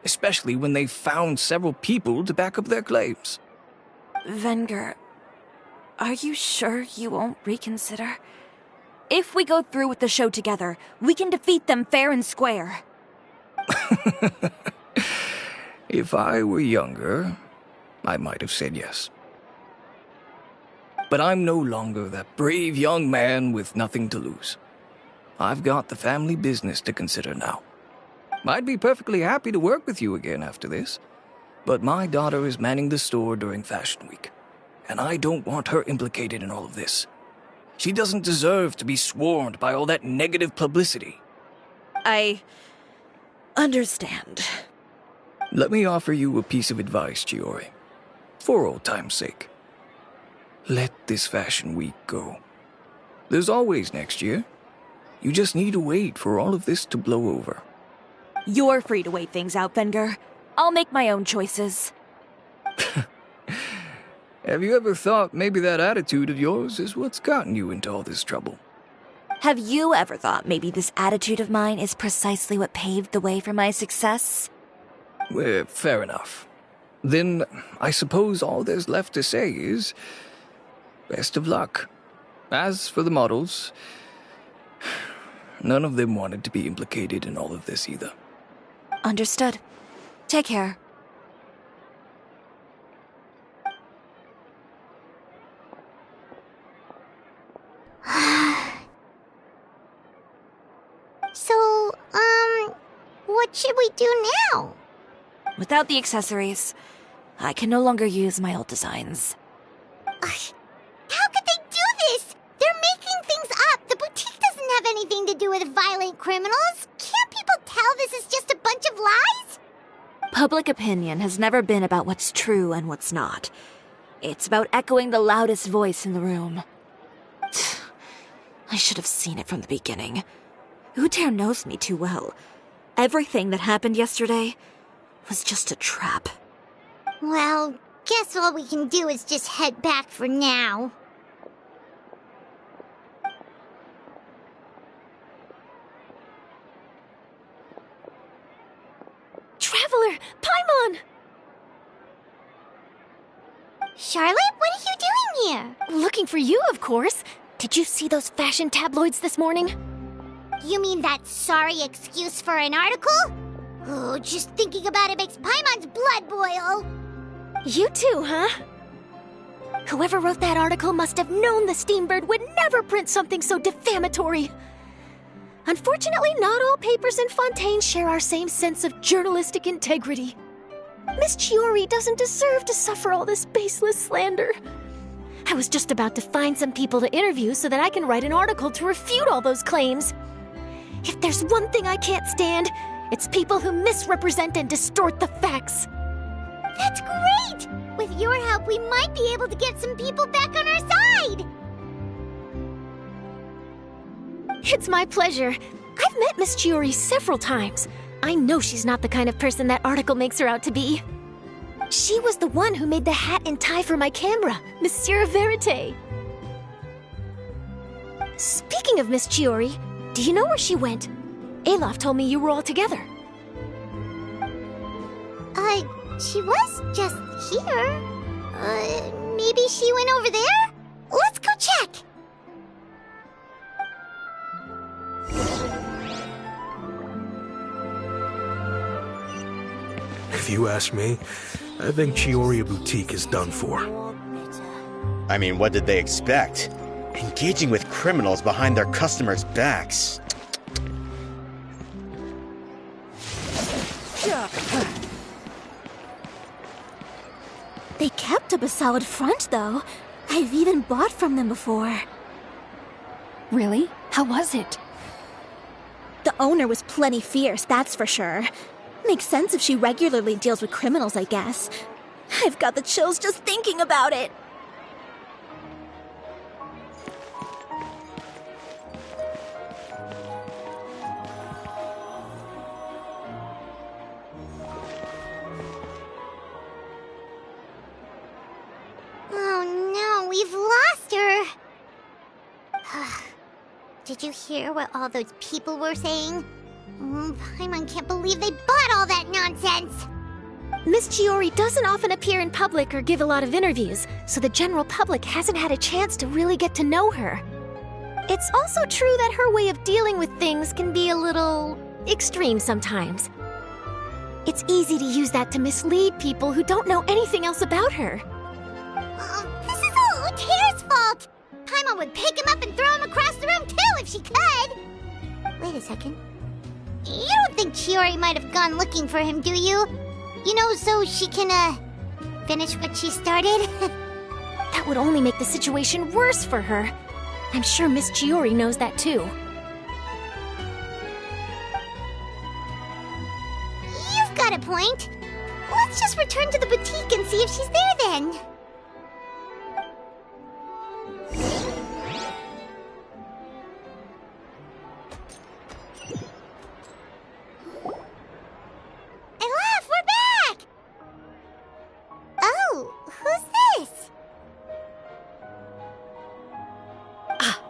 especially when they've found several people to back up their claims. Venger, are you sure you won't reconsider? If we go through with the show together, we can defeat them fair and square. If I were younger, I might have said yes. But I'm no longer that brave young man with nothing to lose. I've got the family business to consider now. I'd be perfectly happy to work with you again after this, but my daughter is manning the store during Fashion Week, and I don't want her implicated in all of this. She doesn't deserve to be swarmed by all that negative publicity. I understand. Let me offer you a piece of advice, Chiori. For old time's sake. Let this Fashion Week go. There's always next year. You just need to wait for all of this to blow over. You're free to wait things out, Venger. I'll make my own choices. Have you ever thought maybe that attitude of yours is what's gotten you into all this trouble? Have you ever thought maybe this attitude of mine is precisely what paved the way for my success? Well, fair enough. Then I suppose all there's left to say is, best of luck. As for the models, none of them wanted to be implicated in all of this either. Understood. Take care. So, what should we do now? Without the accessories, I can no longer use my old designs. How could they do this? They're making things up. The boutique doesn't have anything to do with violent criminals. Can't people tell this is just a bunch of lies? Public opinion has never been about what's true and what's not. It's about echoing the loudest voice in the room. I should have seen it from the beginning. Uter knows me too well. Everything that happened yesterday was just a trap. Well, guess all we can do is just head back for now. Traveler! Paimon! Charlotte, what are you doing here? Looking for you, of course. Did you see those fashion tabloids this morning? You mean that sorry excuse for an article? Oh, just thinking about it makes Paimon's blood boil. You too, huh? Whoever wrote that article must have known the Steambird would never print something so defamatory. Unfortunately, not all papers in Fontaine share our same sense of journalistic integrity. Miss Chiori doesn't deserve to suffer all this baseless slander. I was just about to find some people to interview so that I can write an article to refute all those claims. If there's one thing I can't stand, it's people who misrepresent and distort the facts. That's great! With your help, we might be able to get some people back on our side! It's my pleasure. I've met Miss Chiori several times. I know she's not the kind of person that article makes her out to be. She was the one who made the hat and tie for my camera, Monsieur Verite. Speaking of Miss Chiori, do you know where she went? Alof told me you were all together. She was just here. Maybe she went over there? Let's go check! If you ask me, I think Chiori Boutique is done for. I mean, what did they expect? Engaging with criminals behind their customers' backs. They kept up a solid front, though. I've even bought from them before. Really? How was it? The owner was plenty fierce, that's for sure. Makes sense if she regularly deals with criminals, I guess. I've got the chills just thinking about it. Oh no, we've lost her. Did you hear what all those people were saying? Paimon can't believe they bought all that nonsense! Miss Chiori doesn't often appear in public or give a lot of interviews, so the general public hasn't had a chance to really get to know her. It's also true that her way of dealing with things can be a little extreme sometimes. It's easy to use that to mislead people who don't know anything else about her. This is all Terra's fault! Paimon would pick him up and throw him across the room too if she could! Wait a second. You don't think Chiori might have gone looking for him, do you? You know, so she can, finish what she started? That would only make the situation worse for her. I'm sure Miss Chiori knows that too. You've got a point. Let's just return to the boutique and see if she's there then.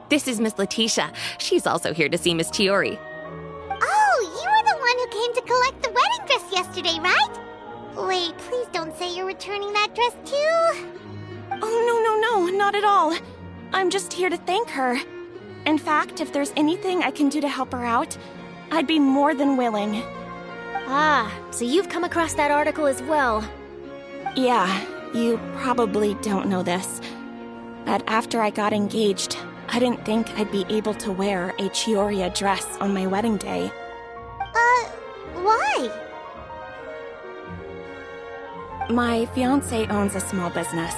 This is Miss Letitia. She's also here to see Miss Chiori. Oh, you were the one who came to collect the wedding dress yesterday, right? Wait, please don't say you're returning that dress too. Oh, no, not at all. I'm just here to thank her. In fact, if there's anything I can do to help her out, I'd be more than willing. Ah, so you've come across that article as well. Yeah, you probably don't know this, but after I got engaged, I didn't think I'd be able to wear a Chiori dress on my wedding day. Why? My fiancé owns a small business.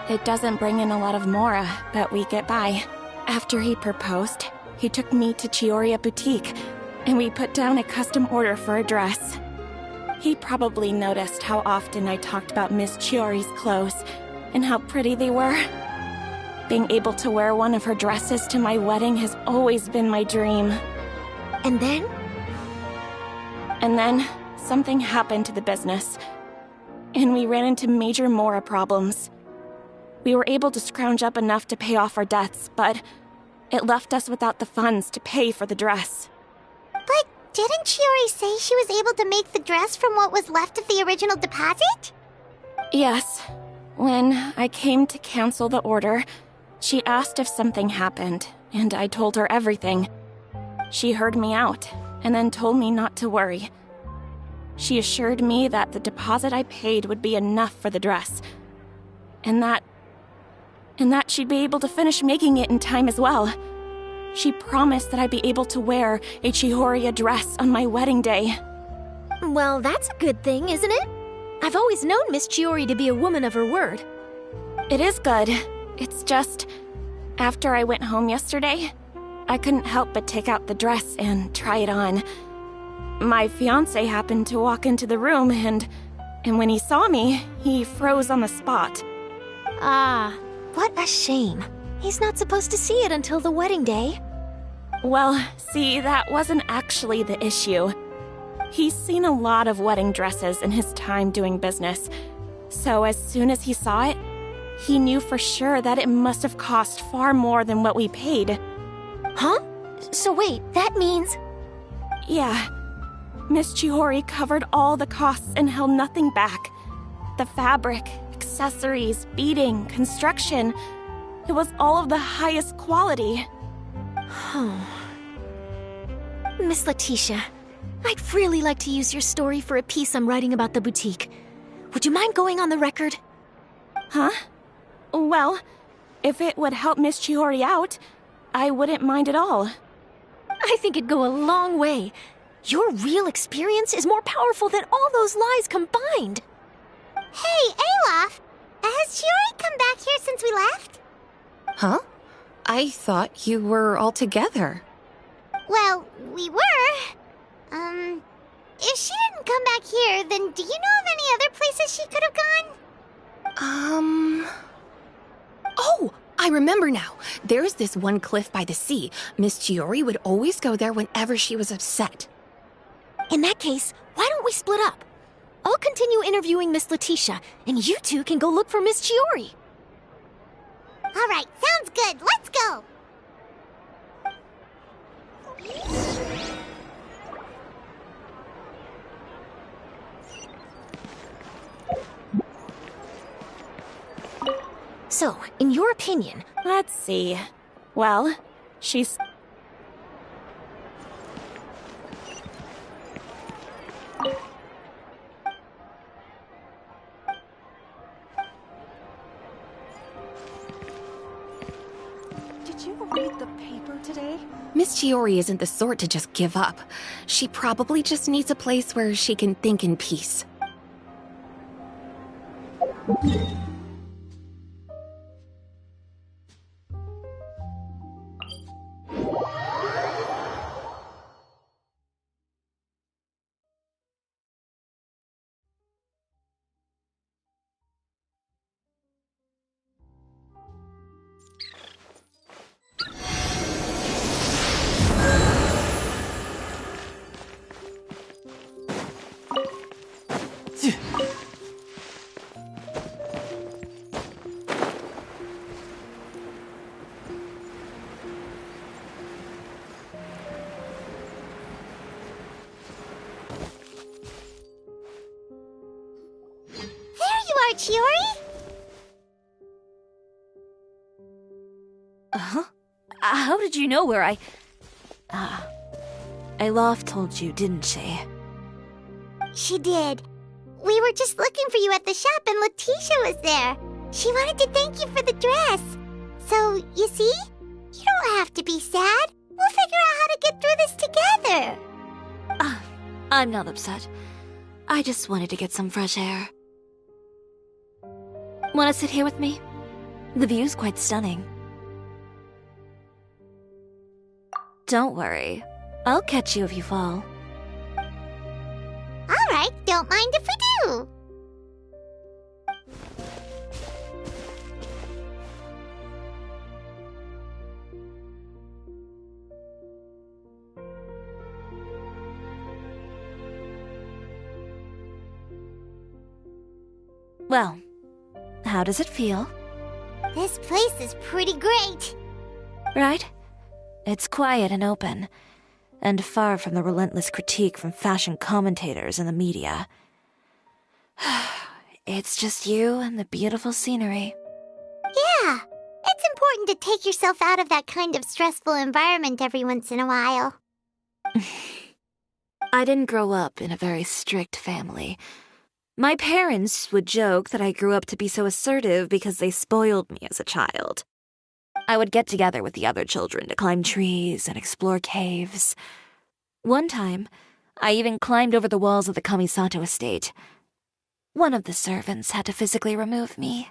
It doesn't bring in a lot of mora, but we get by. After he proposed, he took me to Chiori Boutique, and we put down a custom order for a dress. He probably noticed how often I talked about Miss Chiori's clothes, and how pretty they were. Being able to wear one of her dresses to my wedding has always been my dream. And then? And then, something happened to the business, and we ran into major mora problems. We were able to scrounge up enough to pay off our debts, but it left us without the funds to pay for the dress. But didn't Chiori say she was able to make the dress from what was left of the original deposit? Yes. When I came to cancel the order, she asked if something happened, and I told her everything. She heard me out, and then told me not to worry. She assured me that the deposit I paid would be enough for the dress, and that she'd be able to finish making it in time as well. She promised that I'd be able to wear a Chihoria dress on my wedding day. Well, that's a good thing, isn't it? I've always known Miss Chiori to be a woman of her word. It is good. It's just, after I went home yesterday, I couldn't help but take out the dress and try it on. My fiancé happened to walk into the room and when he saw me, he froze on the spot. Ah, what a shame. He's not supposed to see it until the wedding day. Well, see, that wasn't actually the issue. He's seen a lot of wedding dresses in his time doing business, so as soon as he saw it, he knew for sure that it must have cost far more than what we paid. Huh? So wait, that means... Yeah. Miss Chihori covered all the costs and held nothing back. The fabric, accessories, beading, construction... It was all of the highest quality. Miss Letitia, I'd really like to use your story for a piece I'm writing about the boutique. Would you mind going on the record? Huh? Well, if it would help Miss Chihori out, I wouldn't mind at all. I think it'd go a long way. Your real experience is more powerful than all those lies combined. Hey, Olaf! Has Chiori come back here since we left? Huh? I thought you were all together. Well, we were. If she didn't come back here, then do you know of any other places she could have gone? Oh, I remember now. There's this one cliff by the sea. Miss Chiori would always go there whenever she was upset. In that case, why don't we split up? I'll continue interviewing Miss Letitia, and you two can go look for Miss Chiori. All right, sounds good. Let's go. So, in your opinion... Let's see. Well, she's... Did you read the paper today? Miss Chiori isn't the sort to just give up. She probably just needs a place where she can think in peace. Chiori? Huh? How did you know where I... Eilaf told you, didn't she? She did. We were just looking for you at the shop and Letitia was there. She wanted to thank you for the dress. So, you see? You don't have to be sad. We'll figure out how to get through this together. I'm not upset. I just wanted to get some fresh air. Want to sit here with me? The view's quite stunning. Don't worry. I'll catch you if you fall. All right, don't mind if we do. Well, how does it feel? This place is pretty great. Right? It's quiet and open, and far from the relentless critique from fashion commentators and the media. It's just you and the beautiful scenery. Yeah, it's important to take yourself out of that kind of stressful environment every once in a while. I didn't grow up in a very strict family. My parents would joke that I grew up to be so assertive because they spoiled me as a child. I would get together with the other children to climb trees and explore caves. One time, I even climbed over the walls of the Kamisato estate. One of the servants had to physically remove me.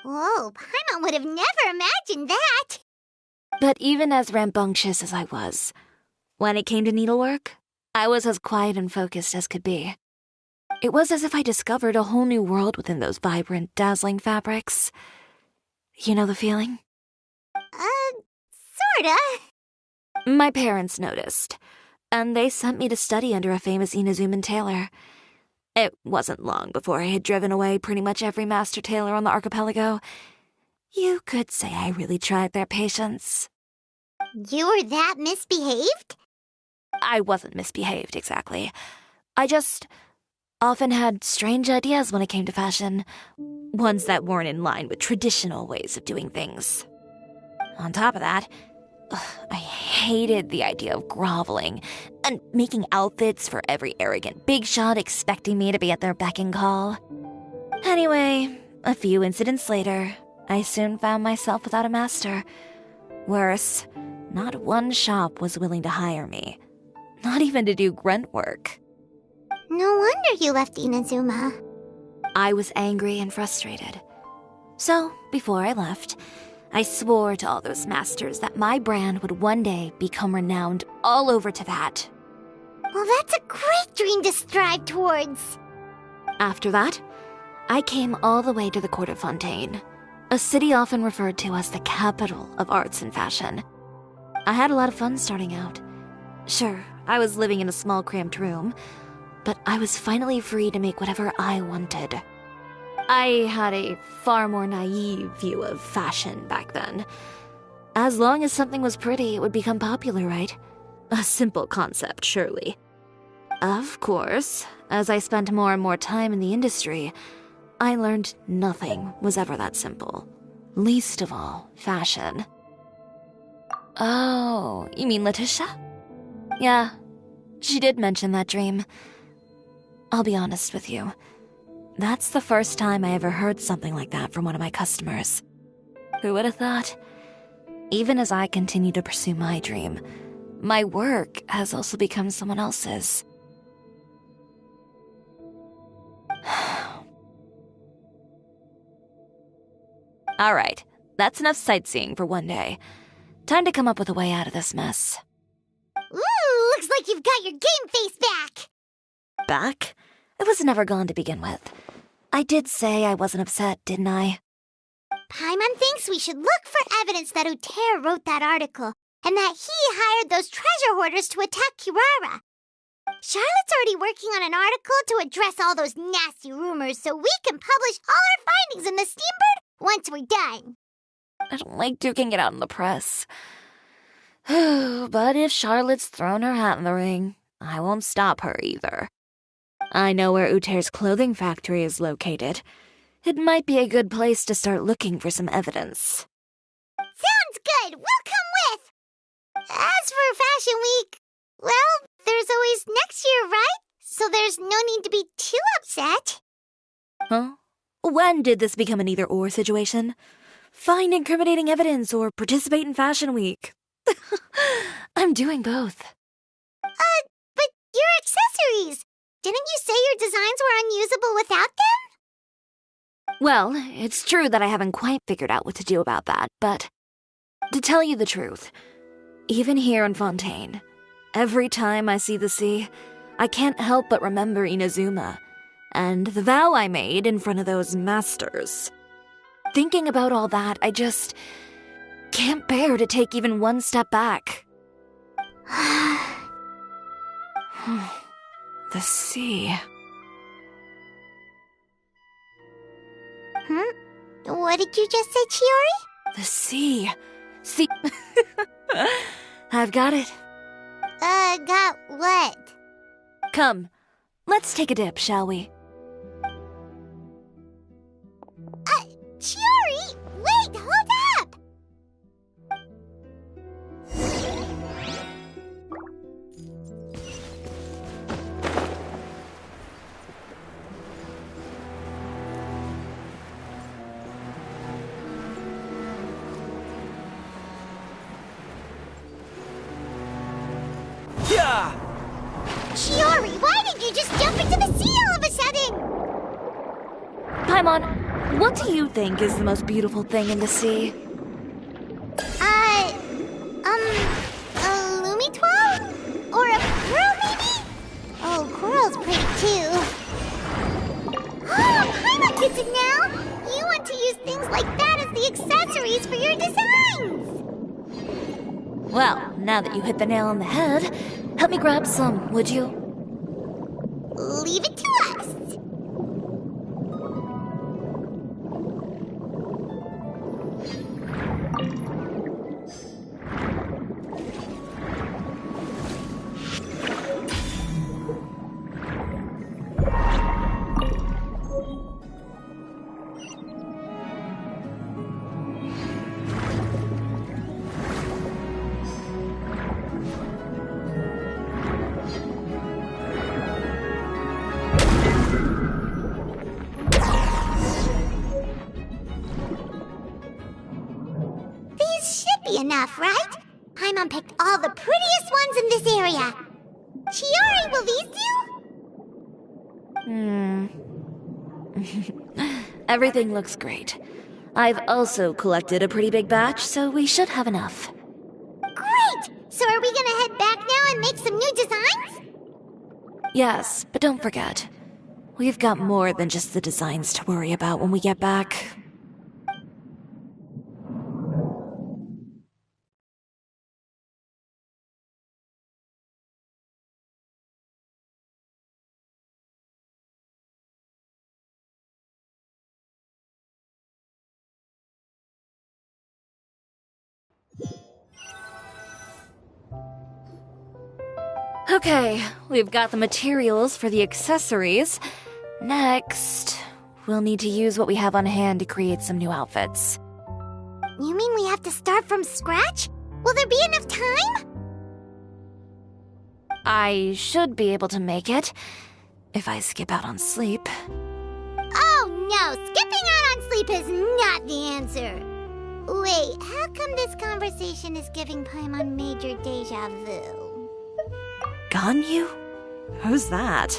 Whoa, Paimon would have never imagined that! But even as rambunctious as I was, when it came to needlework, I was as quiet and focused as could be. It was as if I discovered a whole new world within those vibrant, dazzling fabrics. You know the feeling? Sorta. My parents noticed, and they sent me to study under a famous Inazuman tailor. It wasn't long before I had driven away pretty much every master tailor on the archipelago. You could say I really tried their patience. You were that misbehaved? I wasn't misbehaved, exactly. I just often had strange ideas when it came to fashion. Ones that weren't in line with traditional ways of doing things. On top of that, I hated the idea of groveling and making outfits for every arrogant big shot expecting me to be at their beck and call. Anyway, a few incidents later, I soon found myself without a master. Worse, not one shop was willing to hire me. Not even to do grunt work. No wonder you left Inazuma. I was angry and frustrated. So, before I left, I swore to all those masters that my brand would one day become renowned all over Teyvat. Well, that's a great dream to strive towards. After that, I came all the way to the court of Fontaine, a city often referred to as the capital of arts and fashion. I had a lot of fun starting out. Sure, I was living in a small cramped room, but I was finally free to make whatever I wanted. I had a far more naive view of fashion back then. As long as something was pretty, it would become popular, right? A simple concept, surely. Of course, as I spent more and more time in the industry, I learned nothing was ever that simple. Least of all, fashion. Oh, you mean Letitia? Yeah, she did mention that dream. I'll be honest with you. That's the first time I ever heard something like that from one of my customers. Who would have thought? Even as I continue to pursue my dream, my work has also become someone else's. Alright, that's enough sightseeing for one day. Time to come up with a way out of this mess. Ooh, looks like you've got your game face back! Back? It was never gone to begin with. I did say I wasn't upset, didn't I? Paimon thinks we should look for evidence that Uter wrote that article, and that he hired those treasure hoarders to attack Kirara. Charlotte's already working on an article to address all those nasty rumors so we can publish all our findings in the Steambird once we're done. I don't like duking it out in the press. But if Charlotte's thrown her hat in the ring, I won't stop her either. I know where Uter's clothing factory is located. It might be a good place to start looking for some evidence. Sounds good! We'll come with! As for Fashion Week, well, there's always next year, right? So there's no need to be too upset. Huh? When did this become an either-or situation? Find incriminating evidence or participate in Fashion Week. I'm doing both. But your accessories! Didn't you say your designs were unusable without them? Well, it's true that I haven't quite figured out what to do about that, but to tell you the truth, even here in Fontaine, every time I see the sea, I can't help but remember Inazuma and the vow I made in front of those masters. Thinking about all that, I just can't bear to take even one step back. The sea. What did you just say, Chiori? The sea. See, I've got it. Got what? Come, let's take a dip, shall we? Chiori! Wait, hold up! Shiori, why did you just jump into the sea all of a sudden? Paimon, what do you think is the most beautiful thing in the sea? A Lumitwall? Or a pearl, maybe? Oh, coral's pretty too. Oh, Paimon gets it now! You want to use things like that as the accessories for your designs! Well, now that you hit the nail on the head, help me grab some, would you? Leave it to us! Enough, right? Paimon picked all the prettiest ones in this area. Shiori, will these do? Everything looks great. I've also collected a pretty big batch, so we should have enough. Great! So are we gonna head back now and make some new designs? Yes, but don't forget, we've got more than just the designs to worry about when we get back. Okay, we've got the materials for the accessories. Next, we'll need to use what we have on hand to create some new outfits. You mean we have to start from scratch? Will there be enough time? I should be able to make it, if I skip out on sleep. Oh no, skipping out on sleep is not the answer. Wait, how come this conversation is giving Paimon major deja vu? Ganyu? Who's that?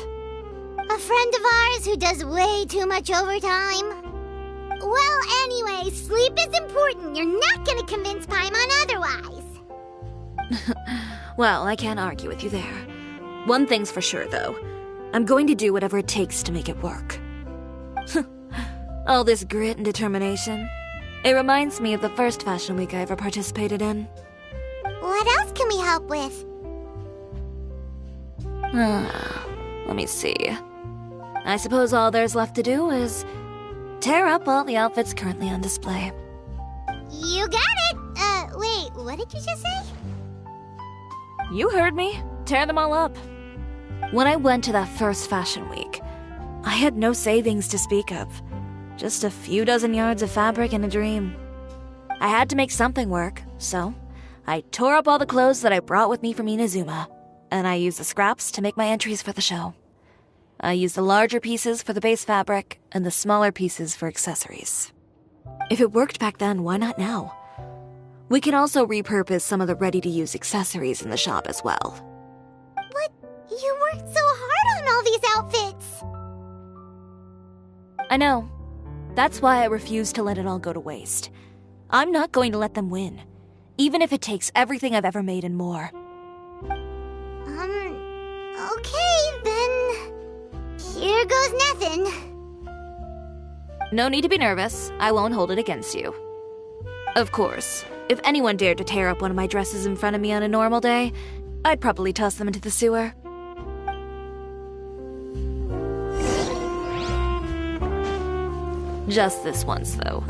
A friend of ours who does way too much overtime. Well, anyway, sleep is important. You're not gonna convince Paimon otherwise. Well, I can't argue with you there. One thing's for sure, though. I'm going to do whatever it takes to make it work. All this grit and determination. It reminds me of the first fashion week I ever participated in. What else can we help with? Let me see. I suppose all there's left to do is tear up all the outfits currently on display. You got it! Wait, what did you just say? You heard me. Tear them all up. When I went to that first fashion week, I had no savings to speak of. Just a few dozen yards of fabric and a dream. I had to make something work, so I tore up all the clothes that I brought with me from Inazuma, and I used the scraps to make my entries for the show. I used the larger pieces for the base fabric and the smaller pieces for accessories. If it worked back then, why not now? We can also repurpose some of the ready-to-use accessories in the shop as well. But you worked so hard on all these outfits! I know. That's why I refuse to let it all go to waste. I'm not going to let them win, even if it takes everything I've ever made and more. Okay, then... Here goes nothing. No need to be nervous. I won't hold it against you. Of course, if anyone dared to tear up one of my dresses in front of me on a normal day, I'd probably toss them into the sewer. Just this once, though.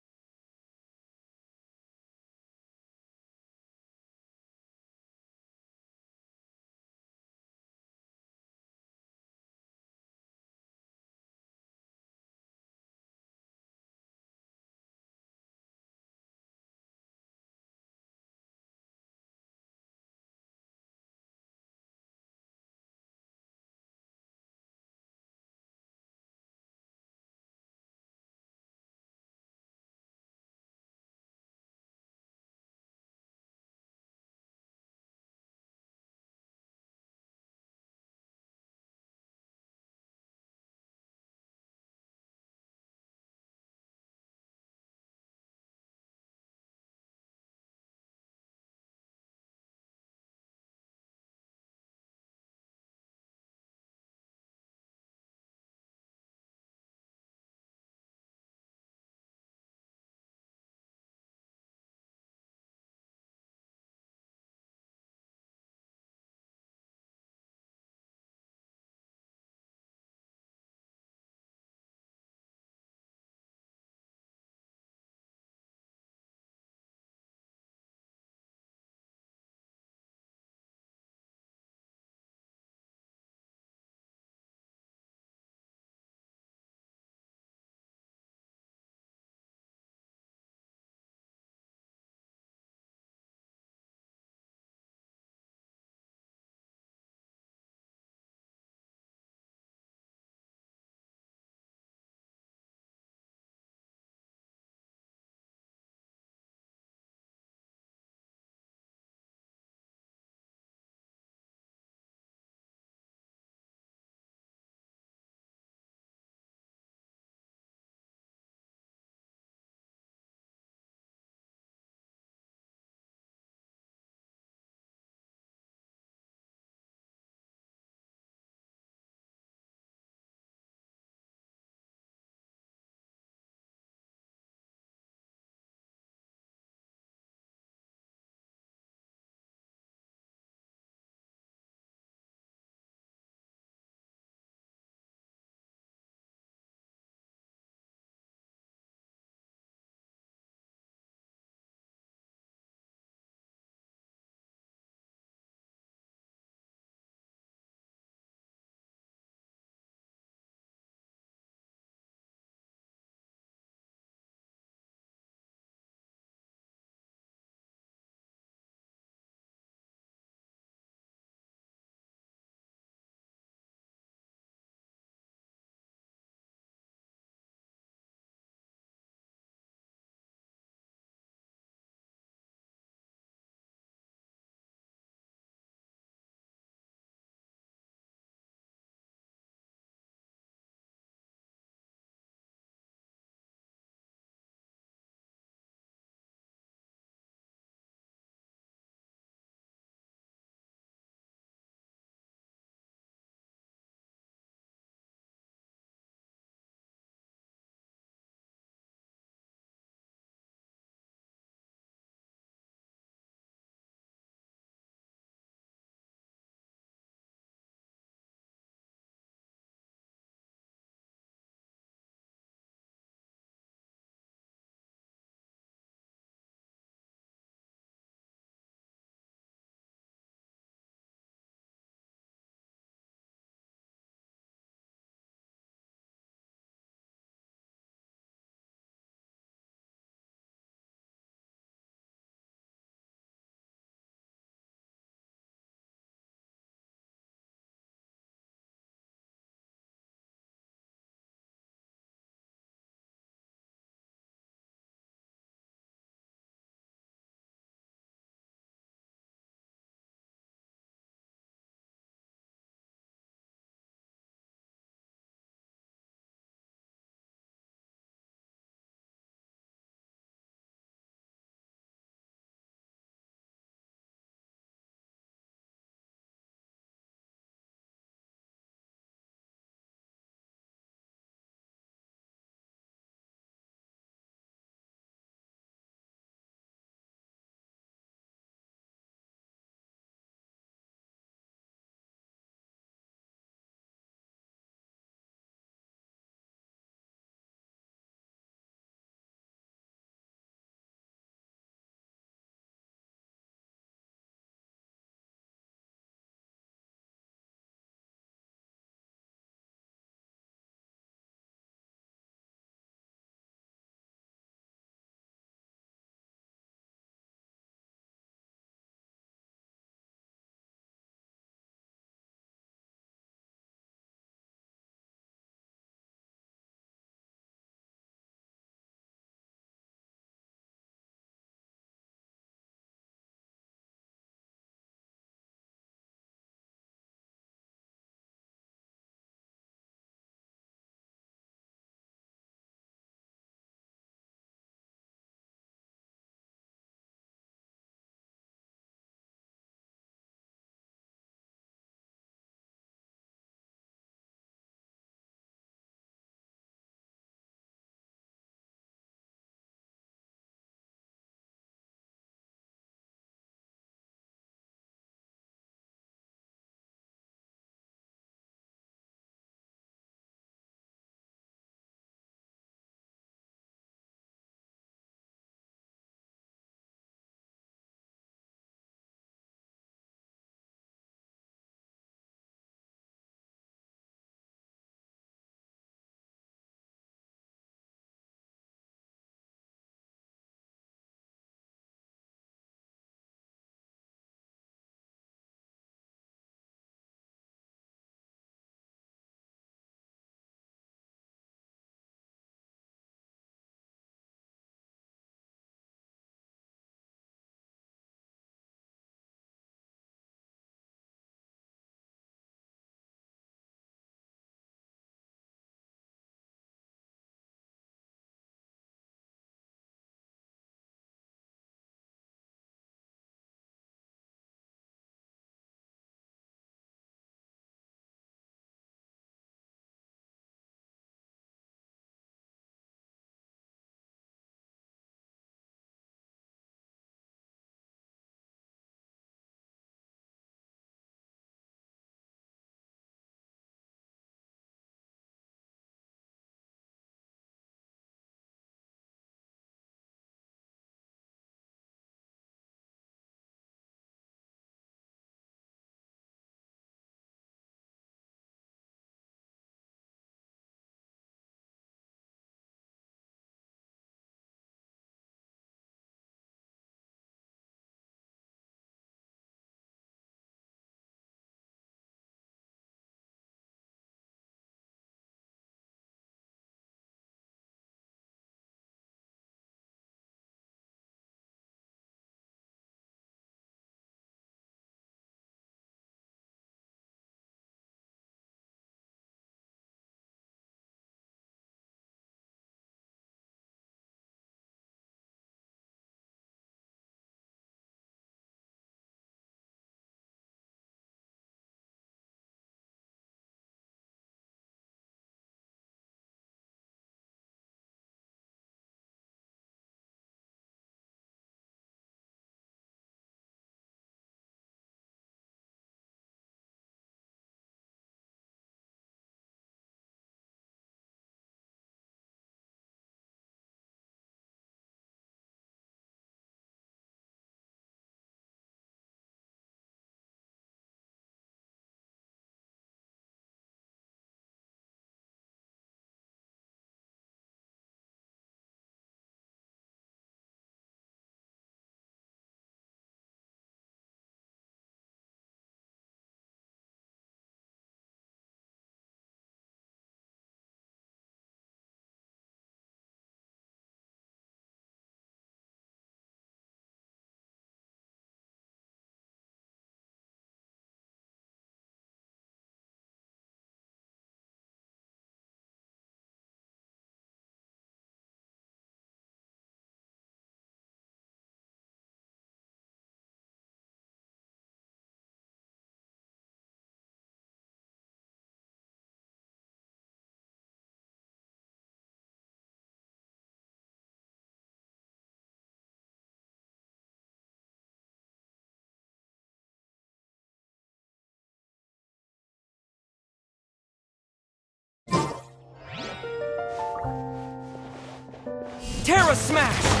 Terra Smash!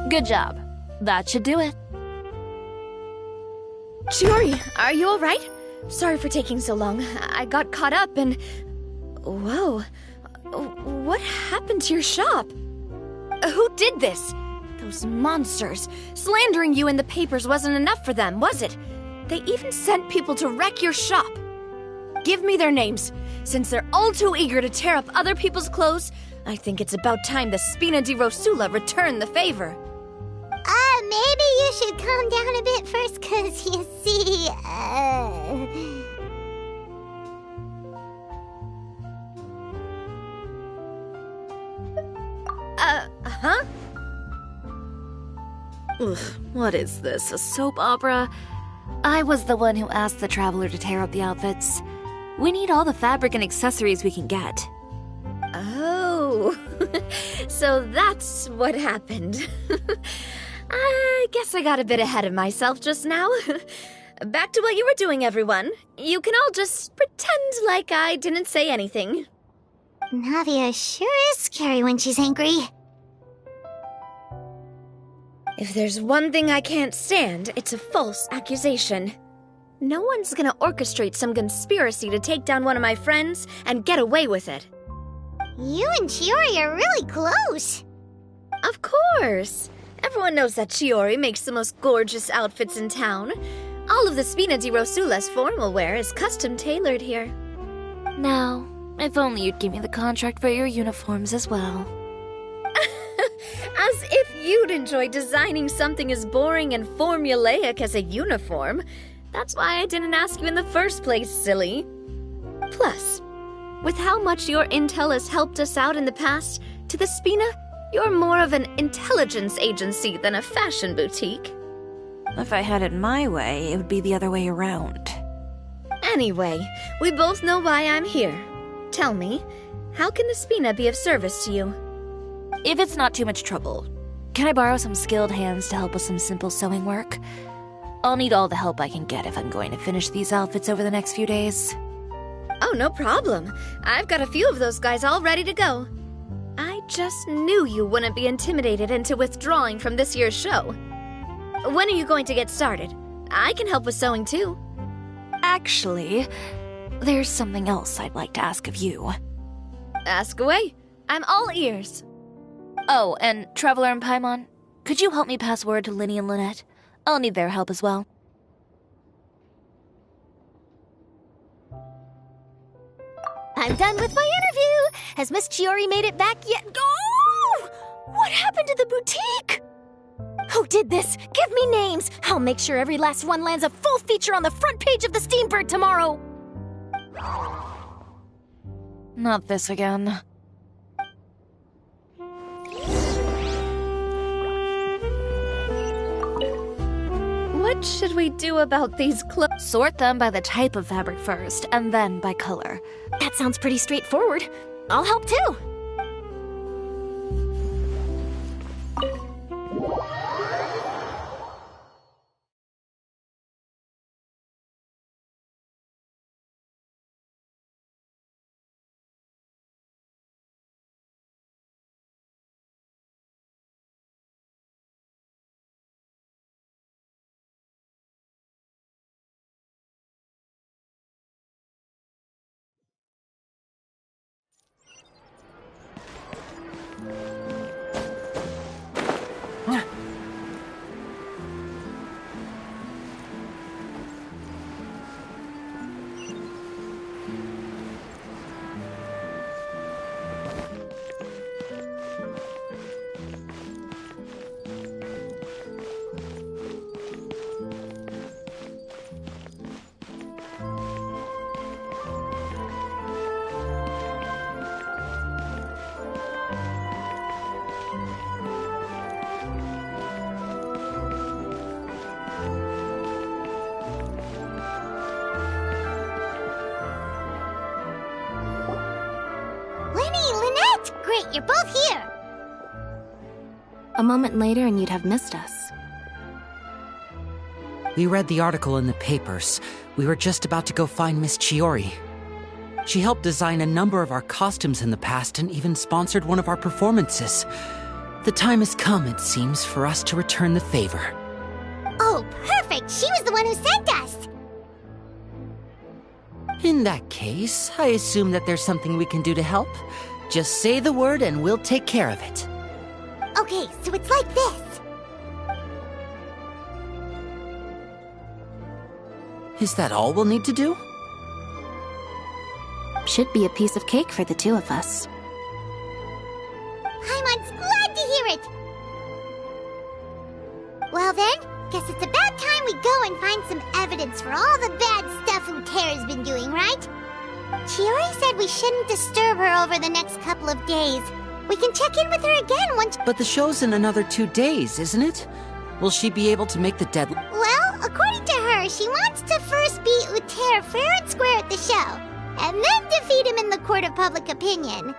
Good job. That should do it. Chiori, are you alright? Sorry for taking so long. I got caught up and... Whoa. What happened to your shop? Who did this? Those monsters. Slandering you in the papers wasn't enough for them, was it? They even sent people to wreck your shop. Give me their names. Since they're all too eager to tear up other people's clothes, I think it's about time the Spina di Rosula return the favor. Maybe you should calm down a bit first, 'cause you see, huh? Oof, what is this, a soap opera? I was the one who asked the traveler to tear up the outfits. We need all the fabric and accessories we can get. Oh, so that's what happened. I guess I got a bit ahead of myself just now. Back to what you were doing, everyone. You can all just pretend like I didn't say anything. Navia sure is scary when she's angry. If there's one thing I can't stand, it's a false accusation. No one's gonna orchestrate some conspiracy to take down one of my friends and get away with it. You and Chiori are really close. Of course. Everyone knows that Chiori makes the most gorgeous outfits in town. All of the Spina di Rosula's formal wear is custom tailored here. Now, if only you'd give me the contract for your uniforms as well. As if you'd enjoy designing something as boring and formulaic as a uniform. That's why I didn't ask you in the first place, silly. Plus, with how much your intel has helped us out in the past, to the Spina, you're more of an intelligence agency than a fashion boutique. If I had it my way, it would be the other way around. Anyway, we both know why I'm here. Tell me, how can the Spina be of service to you? If it's not too much trouble, can I borrow some skilled hands to help with some simple sewing work? I'll need all the help I can get if I'm going to finish these outfits over the next few days. Oh, no problem. I've got a few of those guys all ready to go. I just knew you wouldn't be intimidated into withdrawing from this year's show. When are you going to get started? I can help with sewing too. Actually, there's something else I'd like to ask of you. Ask away. I'm all ears. Oh, and Traveler and Paimon, could you help me pass word to Linny and Lynette? I'll need their help as well. I'm done with my interview! Has Miss Chiori made it back yet? Oh! What happened to the boutique? Who did this? Give me names! I'll make sure every last one lands a full feature on the front page of the Steambird tomorrow! Not this again. What should we do about these clothes? Sort them by the type of fabric first, and then by color. That sounds pretty straightforward. I'll help too. that you're both here. A moment later and you'd have missed us. We read the article in the papers. We were just about to go find Miss Chiori. She helped design a number of our costumes in the past and even sponsored one of our performances. The time has come, it seems, for us to return the favor. Oh, perfect! She was the one who sent us! In that case, I assume that there's something we can do to help. Just say the word and we'll take care of it. Okay, so it's like this. Is that all we'll need to do? Should be a piece of cake for the two of us. Paimon's glad to hear it! Well then, guess it's about time we go and find some evidence for all the bad stuff Utera's been doing, right? Chiori said we shouldn't disturb her over the next couple of days. We can check in with her again once— But the show's in another 2 days, isn't it? Will she be able to make the deadline? Well, according to her, she wants to first beat Uther fair and square at the show, and then defeat him in the court of public opinion.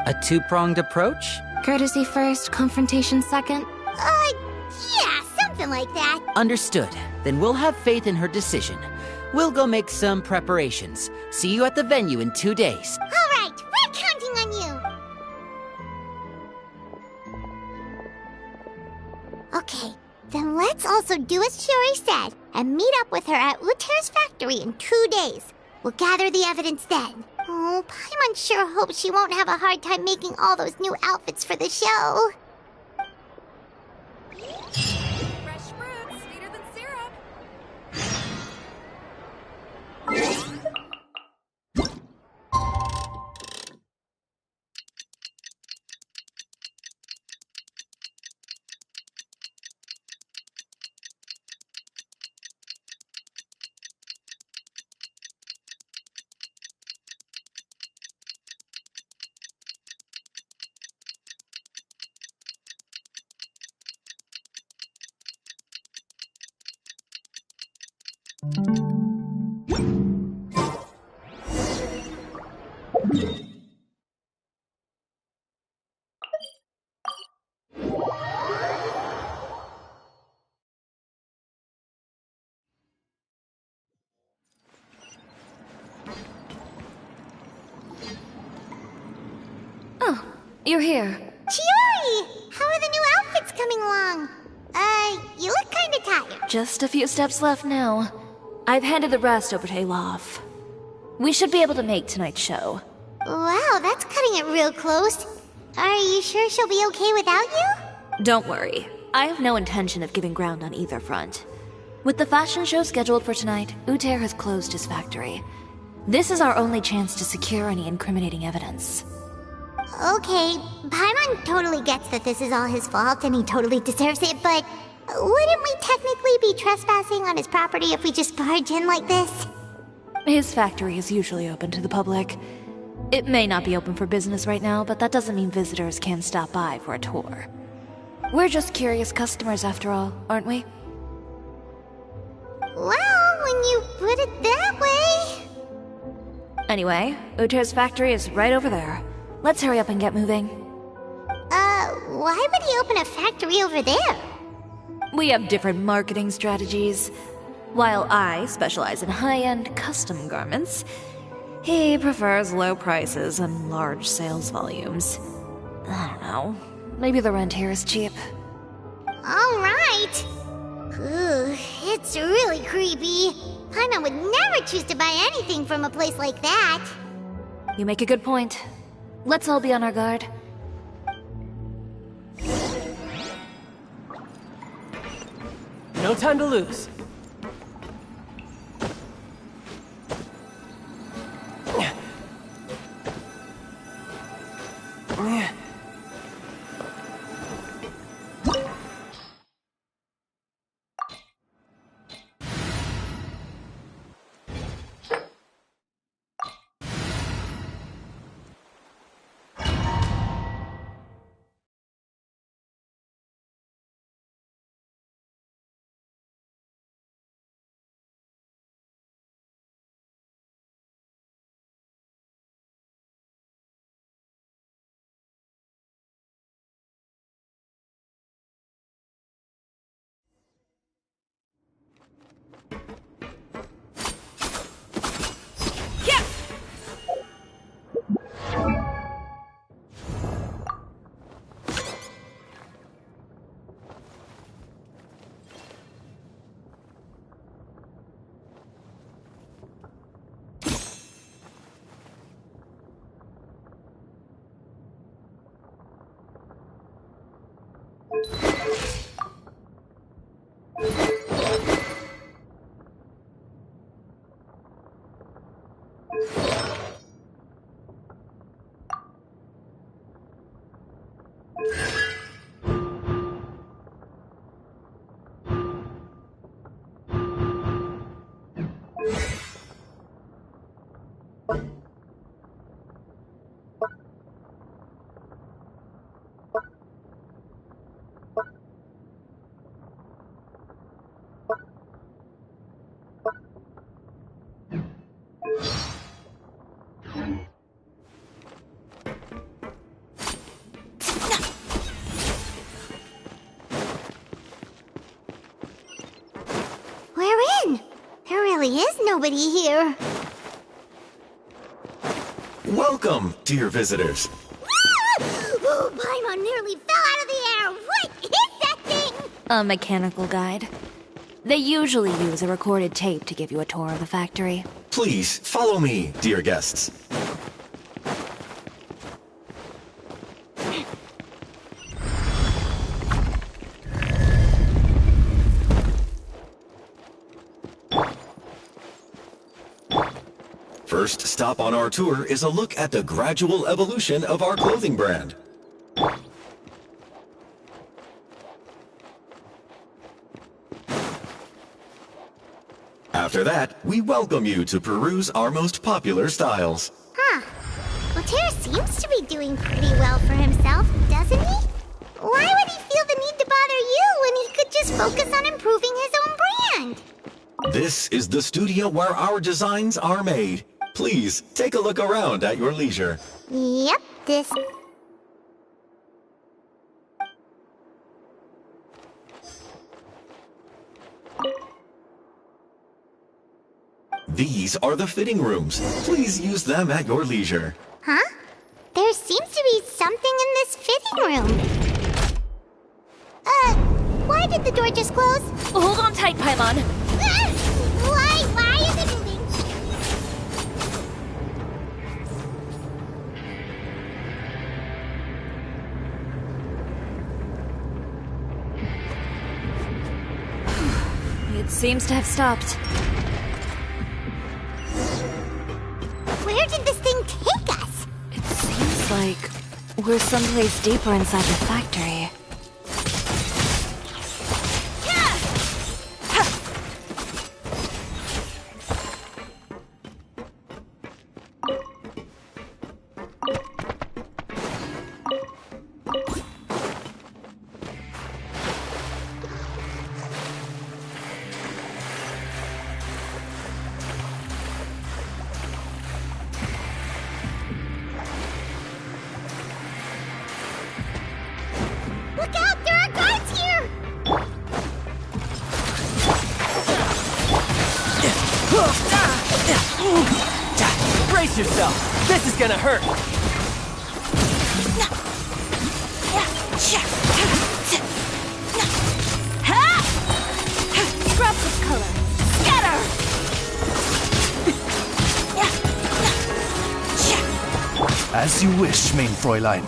A two-pronged approach? Courtesy first, confrontation second? Yeah, something like that. Understood. Then we'll have faith in her decision. We'll go make some preparations. See you at the venue in 2 days. All right, we're counting on you. Okay, then let's also do as Chiori said and meet up with her at Uther's factory in 2 days. We'll gather the evidence then. Oh, Paimon sure hopes she won't have a hard time making all those new outfits for the show. Fresh fruit, sweeter than syrup. Oh, you're here. Chiori! How are the new outfits coming along? You look kinda tired. Just a few steps left now. I've handed the rest over to Elov. We should be able to make tonight's show. Wow, that's cutting it real close. Are you sure she'll be okay without you? Don't worry. I have no intention of giving ground on either front. With the fashion show scheduled for tonight, Uther has closed his factory. This is our only chance to secure any incriminating evidence. Okay, Paimon totally gets that this is all his fault and he totally deserves it, but wouldn't we technically be trespassing on his property if we just barge in like this? His factory is usually open to the public. It may not be open for business right now, but that doesn't mean visitors can't stop by for a tour. We're just curious customers after all, aren't we? Well, when you put it that way... Anyway, Uther's factory is right over there. Let's hurry up and get moving. Why would he open a factory over there? We have different marketing strategies. While I specialize in high-end custom garments, he prefers low prices and large sales volumes. I don't know. Maybe the rent here is cheap. All right. Ugh, it's really creepy. Paimon would never choose to buy anything from a place like that. You make a good point. Let's all be on our guard. No time to lose. We're in. There really is nobody here. Welcome, dear visitors. Oh, Paimon nearly fell out of the air. What is that thing? A mechanical guide. They usually use a recorded tape to give you a tour of the factory. Please, follow me, dear guests. First stop on our tour is a look at the gradual evolution of our clothing brand. After that, we welcome you to peruse our most popular styles. Huh. Altair seems to be doing pretty well for himself, doesn't he? Why would he feel the need to bother you when he could just focus on improving his own brand? This is the studio where our designs are made. Please, take a look around at your leisure. Yep, this... These are the fitting rooms. Please use them at your leisure. Huh? There seems to be something in this fitting room. Why did the door just close? Hold on tight, Paimon. Why is it moving? It seems to have stopped. Where did this thing take us? It seems like we're someplace deeper inside the factory. Look out! There are guards here! Brace yourself! This is gonna hurt! Drop this color! Scatter! As you wish, mein Fräulein.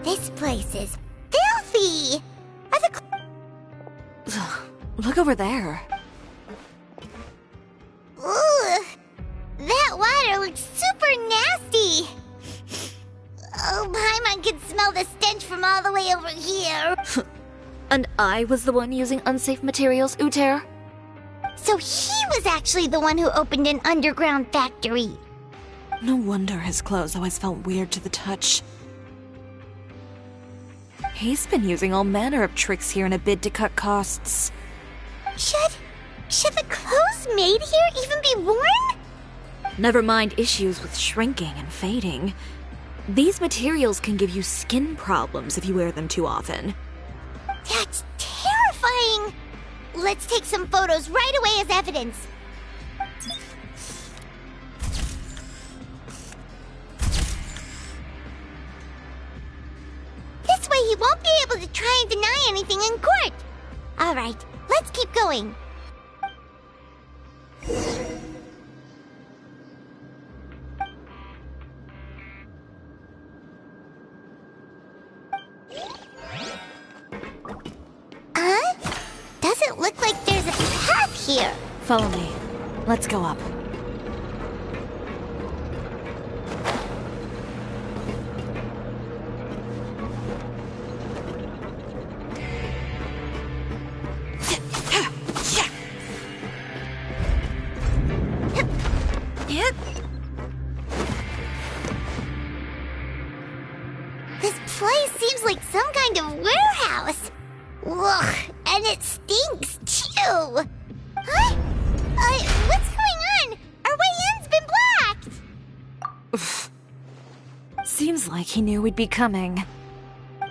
This place is filthy! Are the Look over there. Ooh! That water looks super nasty! Oh, Paimon can smell the stench from all the way over here! And I was the one using unsafe materials, Uter? So he was actually the one who opened an underground factory! No wonder his clothes always felt weird to the touch. He's been using all manner of tricks here in a bid to cut costs. Should Should the clothes made here even be worn? Never mind issues with shrinking and fading. These materials can give you skin problems if you wear them too often. That's terrifying! Let's take some photos right away as evidence. This way he won't be able to try and deny anything in court. Alright, let's keep going. Doesn't look like there's a path here. Follow me. Let's go up. This place seems like some kind of warehouse. Ugh, and it stinks too. Huh? What's going on? Our way in's been blocked. Seems like he knew we'd be coming.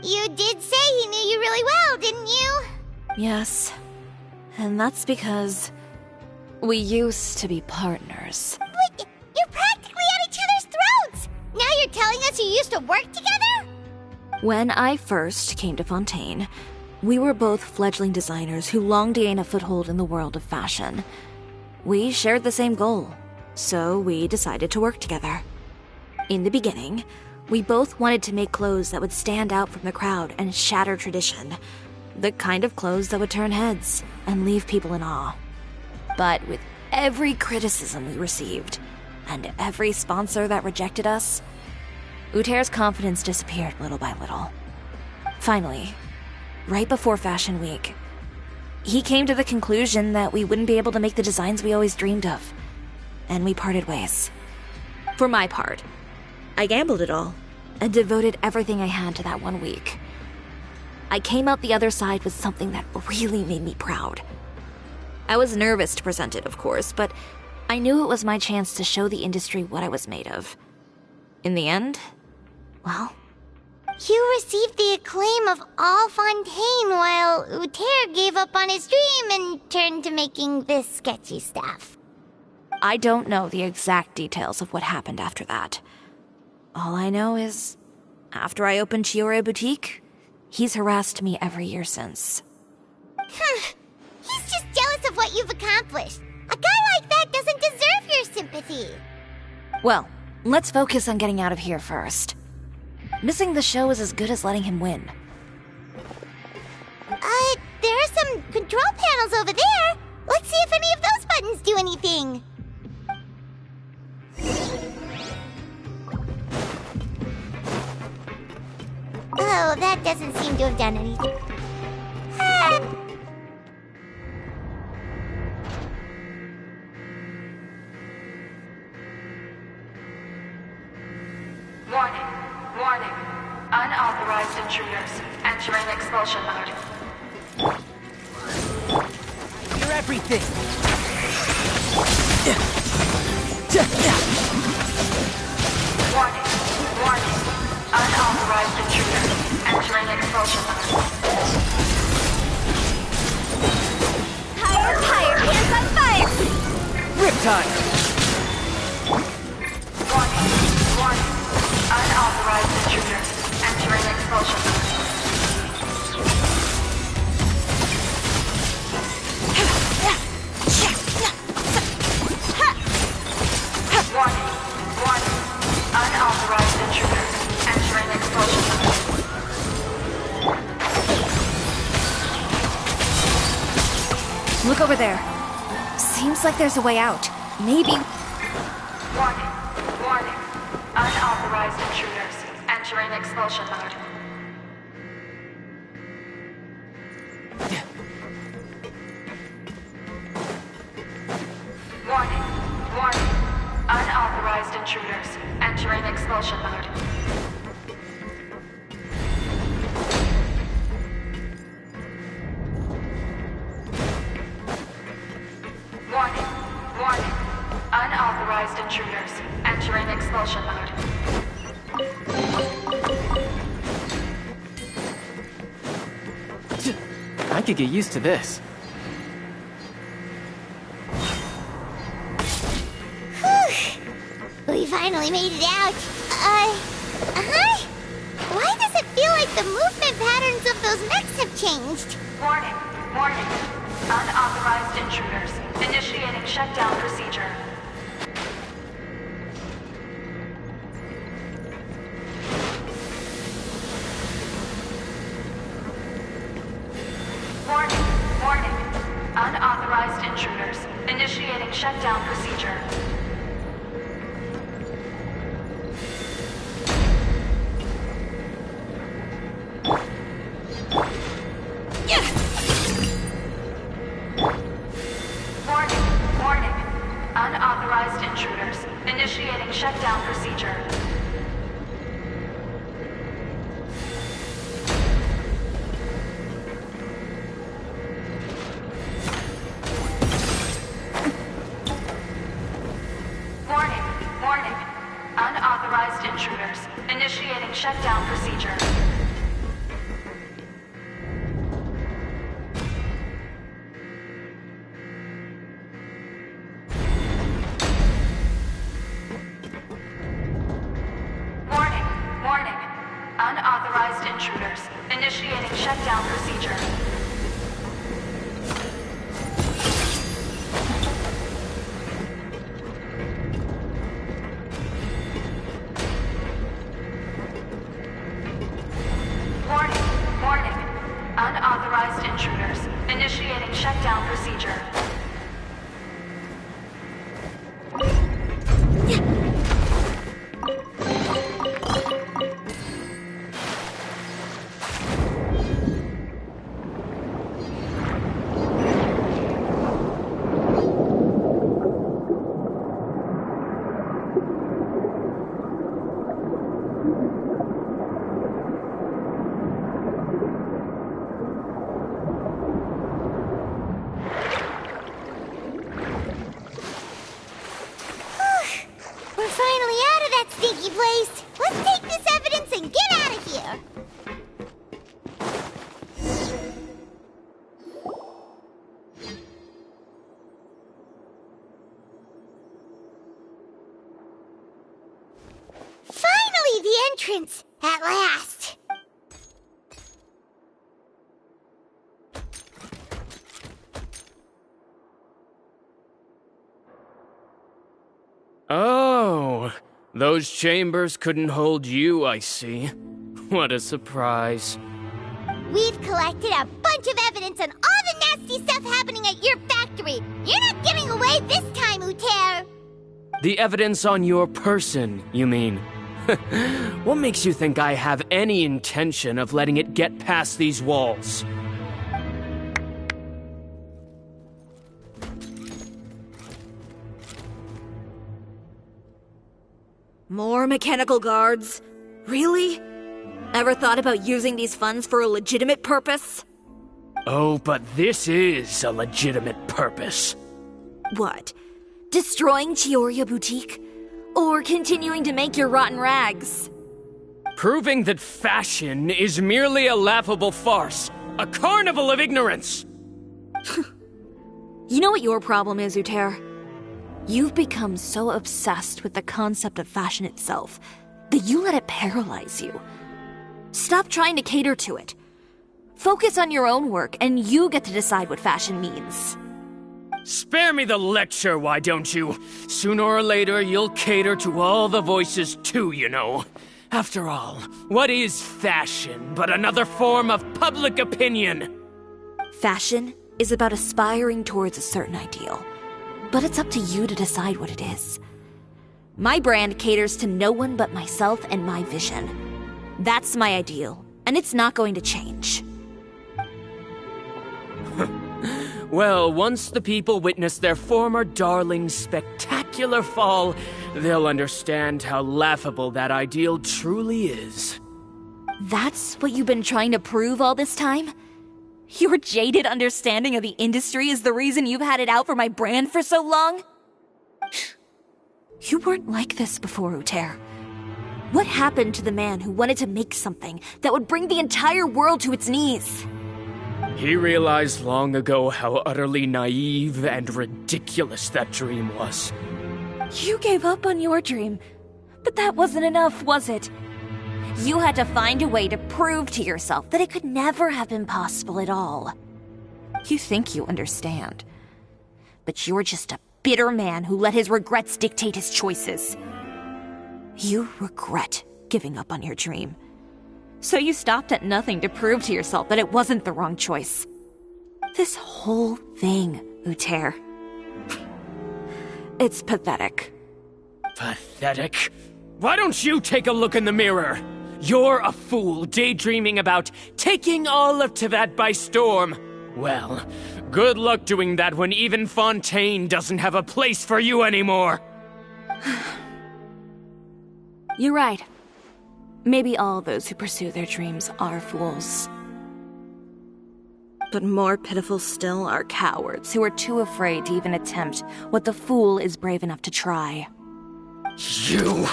You did say he knew you really well, didn't you? Yes. And that's because we used to be partners. But you're practically at each other's throats. Now you're telling us you used to work together? When I first came to Fontaine, we were both fledgling designers who longed to gain a foothold in the world of fashion. We shared the same goal, so we decided to work together. In the beginning, we both wanted to make clothes that would stand out from the crowd and shatter tradition. The kind of clothes that would turn heads and leave people in awe. But with every criticism we received, and every sponsor that rejected us, Uter's confidence disappeared little by little. Finally, right before Fashion Week, he came to the conclusion that we wouldn't be able to make the designs we always dreamed of, and we parted ways. For my part, I gambled it all, and devoted everything I had to that 1 week. I came out the other side with something that really made me proud. I was nervous to present it, of course, but I knew it was my chance to show the industry what I was made of. In the end, well, you received the acclaim of all Fontaine while Uter gave up on his dream and turned to making this sketchy stuff. I don't know the exact details of what happened after that. All I know is, after I opened Chiyoria Boutique, he's harassed me every year since. He's just jealous of what you've accomplished. A guy like that doesn't deserve your sympathy. Well, let's focus on getting out of here first. Missing the show is as good as letting him win. There are some control panels over there. Let's see if any of those buttons do anything. Oh, that doesn't seem to have done anything. Warning. Warning. Unauthorized intruders entering expulsion mode. You're everything. Warning. Warning. Unauthorized intruders entering expulsion mode. Higher, hands on fire! Riptide! Warning. Warning. Unauthorized intruders entering expulsion mode. Warning. Warning. Unauthorized intruders entering expulsion mode. Look over there. Seems like there's a way out. Maybe... Warning. Warning. Unauthorized intruders entering expulsion mode. Warning. Warning. Unauthorized intruders entering expulsion mode. expulsion mode. I could get used to this. We finally made it out. Why does it feel like the movement patterns of those mechs have changed? Warning, warning. Unauthorized intruders. Initiating shutdown procedure. Warning, warning. Unauthorized intruders. Initiating shutdown procedure. Warning, warning. Unauthorized intruders. Initiating shutdown procedure. Warning, warning. Unauthorized intruders. Initiating shutdown procedure. Warning, warning. Unauthorized intruders. Initiating shutdown procedure. Warning, warning. Unauthorized intruders. Initiating shutdown procedure. We're finally out of that stinky place. Let's take this evidence and get out of here. Finally, the entrance! At last! Oh, those chambers couldn't hold you, I see. What a surprise. We've collected a bunch of evidence on all the nasty stuff happening at your factory. You're not getting away this time, Uter. The evidence on your person, you mean? What makes you think I have any intention of letting it get past these walls? More mechanical guards? Really? Ever thought about using these funds for a legitimate purpose? Oh, but this is a legitimate purpose. What? Destroying Chioria Boutique? Or continuing to make your rotten rags? Proving that fashion is merely a laughable farce. A carnival of ignorance! You know what your problem is, Uter? You've become so obsessed with the concept of fashion itself that you let it paralyze you. Stop trying to cater to it. Focus on your own work, and you get to decide what fashion means. Spare me the lecture, why don't you? Sooner or later, you'll cater to all the voices too, you know. After all, what is fashion but another form of public opinion? Fashion is about aspiring towards a certain ideal, but it's up to you to decide what it is. My brand caters to no one but myself and my vision. That's my ideal, and it's not going to change. Well, once the people witness their former darling's spectacular fall, they'll understand how laughable that ideal truly is. That's what you've been trying to prove all this time? Your jaded understanding of the industry is the reason you've had it out for my brand for so long? You weren't like this before, Uter. What happened to the man who wanted to make something that would bring the entire world to its knees? He realized long ago how utterly naive and ridiculous that dream was. You gave up on your dream, but that wasn't enough, was it? You had to find a way to prove to yourself that it could never have been possible at all. You think you understand, but you're just a bitter man who let his regrets dictate his choices. You regret giving up on your dream. So you stopped at nothing to prove to yourself that it wasn't the wrong choice. This whole thing, Uter. It's pathetic. Pathetic? Why don't you take a look in the mirror? You're a fool daydreaming about taking all of Teyvat by storm. Well, good luck doing that when even Fontaine doesn't have a place for you anymore. You're right. Maybe all those who pursue their dreams are fools. But more pitiful still are cowards who are too afraid to even attempt what the fool is brave enough to try. You...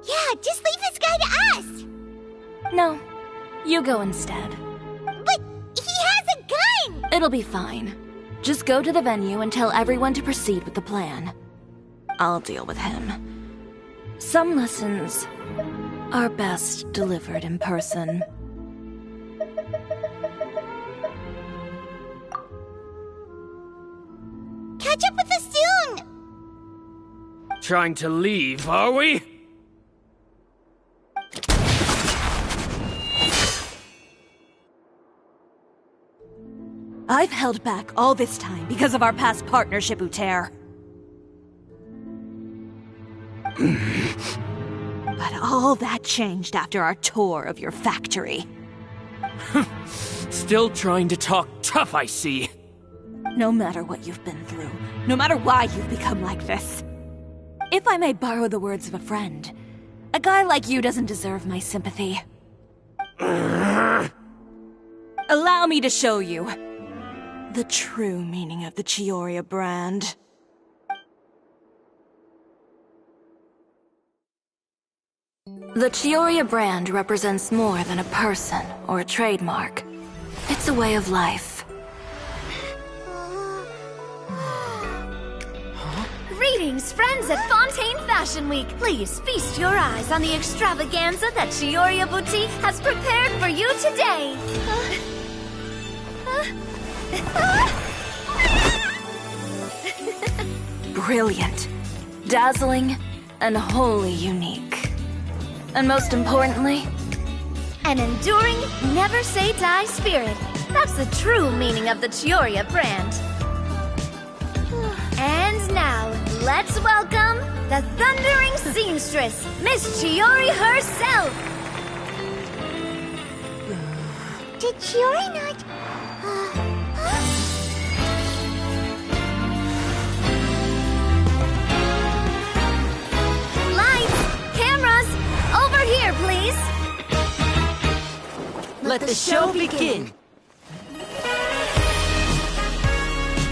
Yeah, just leave this guy to us! No, you go instead. But he has a gun! It'll be fine. Just go to the venue and tell everyone to proceed with the plan. I'll deal with him. Some lessons are best delivered in person. Catch up with us soon! Trying to leave, are we? I've held back all this time because of our past partnership, Uter. But all that changed after our tour of your factory. Still trying to talk tough, I see. No matter what you've been through, no matter why you've become like this. If I may borrow the words of a friend, a guy like you doesn't deserve my sympathy. Allow me to show you the true meaning of the Chioria brand. The Chioria brand represents more than a person or a trademark. It's a way of life. Greetings, friends at Fontaine Fashion Week. Please feast your eyes on the extravaganza that Chioria Boutique has prepared for you today. Brilliant, dazzling, and wholly unique. And most importantly, an enduring, never-say-die spirit. That's the true meaning of the Chioria brand. And now, let's welcome the thundering seamstress, Miss Chiori herself! Did Chiori not... Lights! Cameras! Over here, please! Let the show begin!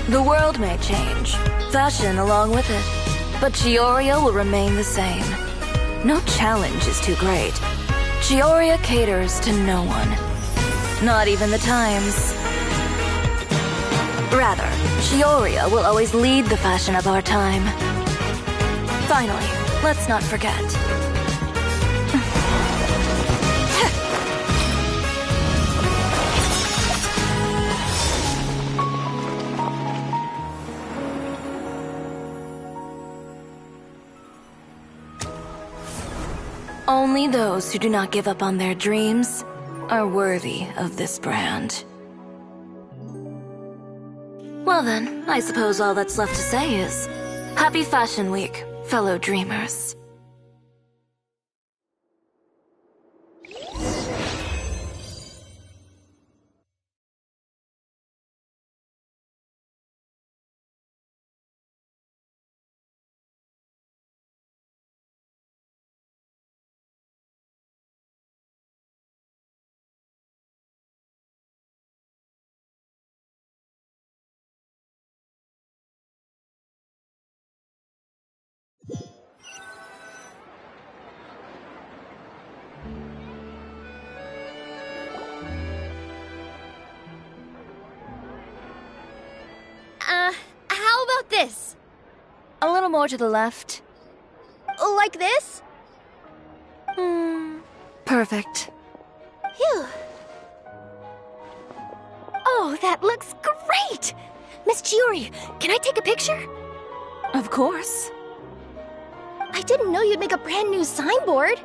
The world may change, fashion along with it, but Chioria will remain the same. No challenge is too great. Chioria caters to no one. Not even the times. Rather, Chioria will always lead the fashion of our time. Finally, let's not forget. Only those who do not give up on their dreams are worthy of this brand. Well then, I suppose all that's left to say is, Happy Fashion Week, fellow dreamers. this? A little more to the left. Like this? Perfect. Phew. Oh, that looks great! Miss Chiori, can I take a picture? Of course. I didn't know you'd make a brand new signboard.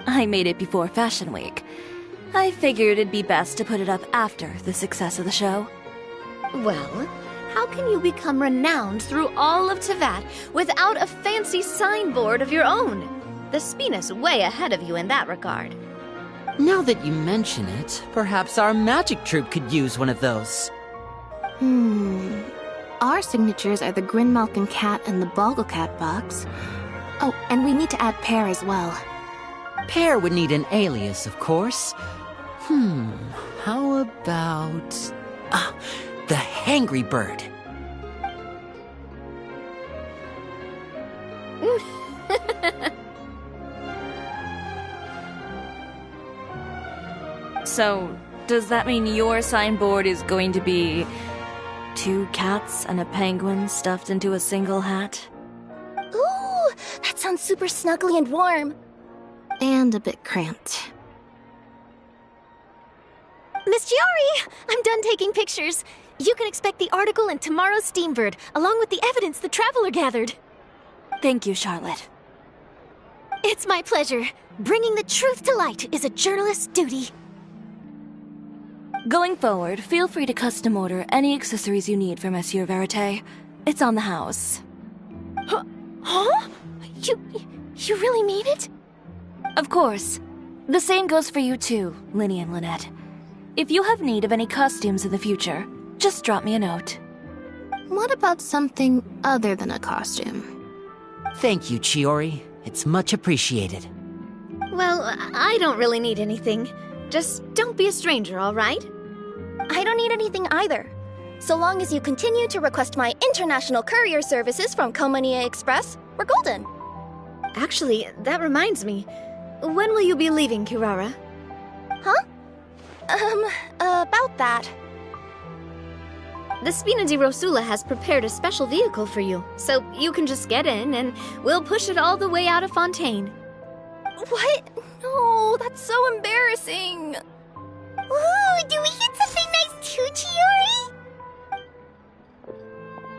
I made it before Fashion Week. I figured it'd be best to put it up after the success of the show. Well, how can you become renowned through all of Tevat without a fancy signboard of your own? The Spina's way ahead of you in that regard. Now that you mention it, perhaps our magic troupe could use one of those. Our signatures are the Grinmalkin cat and the Bogglecat box. Oh, and we need to add Pear as well. Pear would need an alias, of course. How about... the Hangry Bird. So, does that mean your signboard is going to be 2 cats and a penguin stuffed into a single hat? Ooh, that sounds super snuggly and warm. And a bit cramped. Miss Chiori, I'm done taking pictures. You can expect the article in tomorrow's Steambird, along with the evidence the Traveler gathered. Thank you, Charlotte. It's my pleasure. Bringing the truth to light is a journalist's duty. Going forward, feel free to custom order any accessories you need for Monsieur Verite. It's on the house. Huh? You really mean it? Of course. The same goes for you too, Linny and Lynette. If you have need of any costumes in the future, just drop me a note. What about something other than a costume? Thank you, Chiori. It's much appreciated. Well, I don't really need anything. Just don't be a stranger, all right? I don't need anything either. So long as you continue to request my international courier services from Komania Express, we're golden. Actually, that reminds me. When will you be leaving, Kirara? Huh? About that. The Spina di Rosula has prepared a special vehicle for you, so you can just get in and we'll push it all the way out of Fontaine. What? No, that's so embarrassing. Ooh, do we get something nice too, Chiori?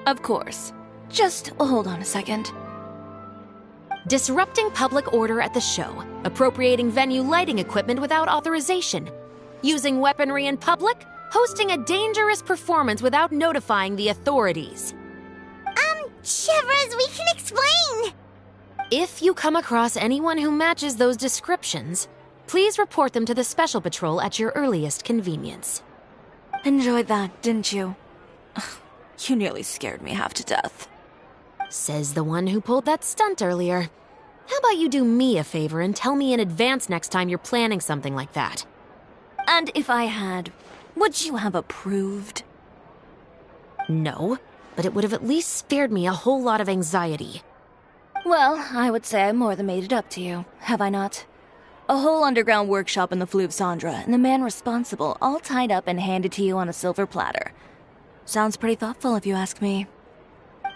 Of course. Just hold on a second. Disrupting public order at the show, appropriating venue lighting equipment without authorization, using weaponry in public, hosting a dangerous performance without notifying the authorities. Shivers, we can explain! If you come across anyone who matches those descriptions, please report them to the Special Patrol at your earliest convenience. Enjoyed that, didn't you? You nearly scared me half to death. Says the one who pulled that stunt earlier. How about you do me a favor and tell me in advance next time you're planning something like that? And if I had, would you have approved? No, but it would have at least spared me a whole lot of anxiety. Well, I would say I more than made it up to you, have I not? A whole underground workshop in the Fleuve Cendre, and the man responsible all tied up and handed to you on a silver platter. Sounds pretty thoughtful if you ask me.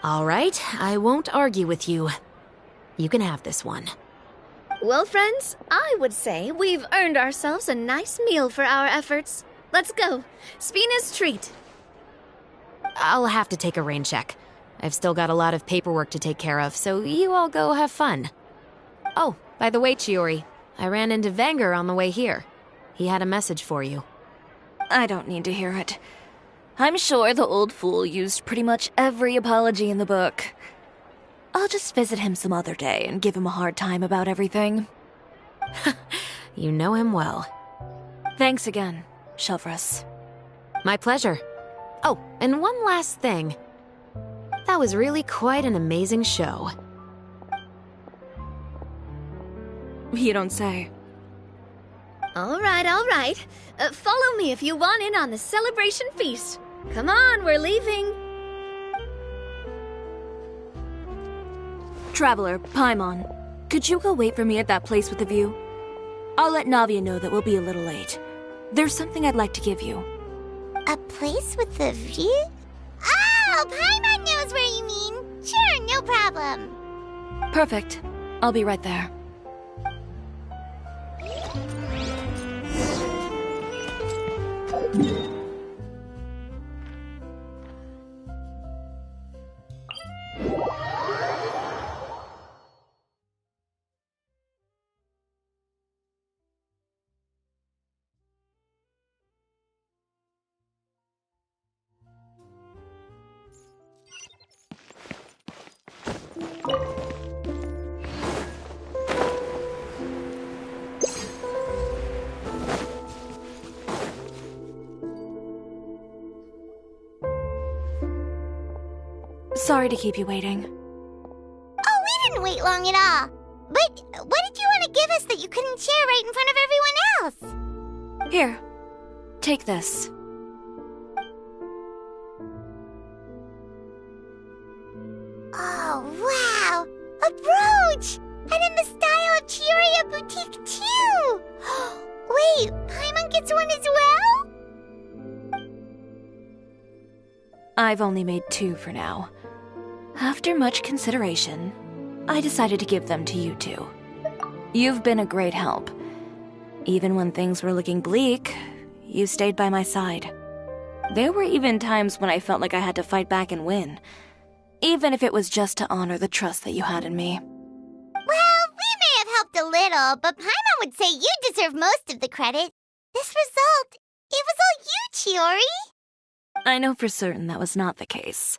All right, I won't argue with you. You can have this one. Well, friends, I would say we've earned ourselves a nice meal for our efforts. Let's go. Spina's treat. I'll have to take a rain check. I've still got a lot of paperwork to take care of, so you all go have fun. Oh, by the way, Chiori, I ran into Vanger on the way here. He had a message for you. I don't need to hear it. I'm sure the old fool used pretty much every apology in the book. I'll just visit him some other day and give him a hard time about everything. You know him well. Thanks again, Shelvrus. My pleasure. Oh, and one last thing. That was really quite an amazing show. You don't say. All right, all right. Follow me if you want in on the celebration feast. Come on, we're leaving. Traveler, Paimon, could you go wait for me at that place with the view? I'll let Navia know that we'll be a little late. There's something I'd like to give you. A place with a view? Oh, Paimon knows where you mean. Sure, no problem. Perfect. I'll be right there. Sorry to keep you waiting. Oh, we didn't wait long at all. But what did you want to give us that you couldn't share right in front of everyone else? Here, take this. Oh, wow! A brooch! And in the style of Chioria Boutique, too! Wait, Paimon gets one as well? I've only made 2 for now. After much consideration, I decided to give them to you two. You've been a great help. Even when things were looking bleak, you stayed by my side. There were even times when I felt like I had to fight back and win, even if it was just to honor the trust that you had in me. Well, we may have helped a little, but Paimon would say you deserve most of the credit. This result, it was all you, Chiori. I know for certain that was not the case.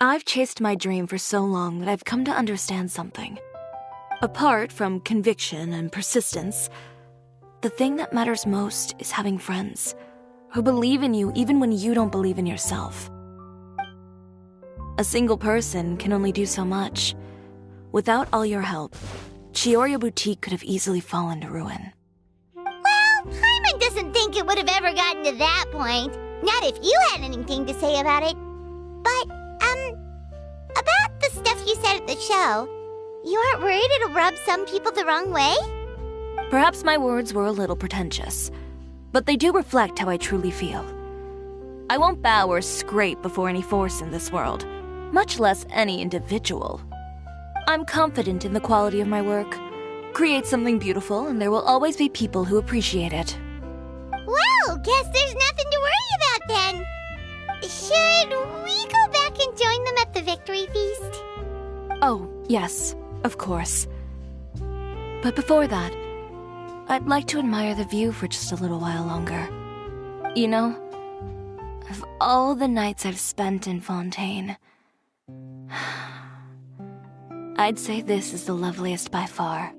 I've chased my dream for so long that I've come to understand something. Apart from conviction and persistence, the thing that matters most is having friends who believe in you even when you don't believe in yourself. A single person can only do so much. Without all your help, Chioria Boutique could have easily fallen to ruin. Well, Paimon doesn't think it would have ever gotten to that point. Not if you had anything to say about it. But, about the stuff you said at the show, you aren't worried it'll rub some people the wrong way? Perhaps my words were a little pretentious, but they do reflect how I truly feel. I won't bow or scrape before any force in this world, much less any individual. I'm confident in the quality of my work. Create something beautiful, and there will always be people who appreciate it. Well, guess there's nothing to worry about then. Should we go back and join them at the victory feast? Oh, yes, of course. But before that, I'd like to admire the view for just a little while longer. You know, of all the nights I've spent in Fontaine, I'd say this is the loveliest by far.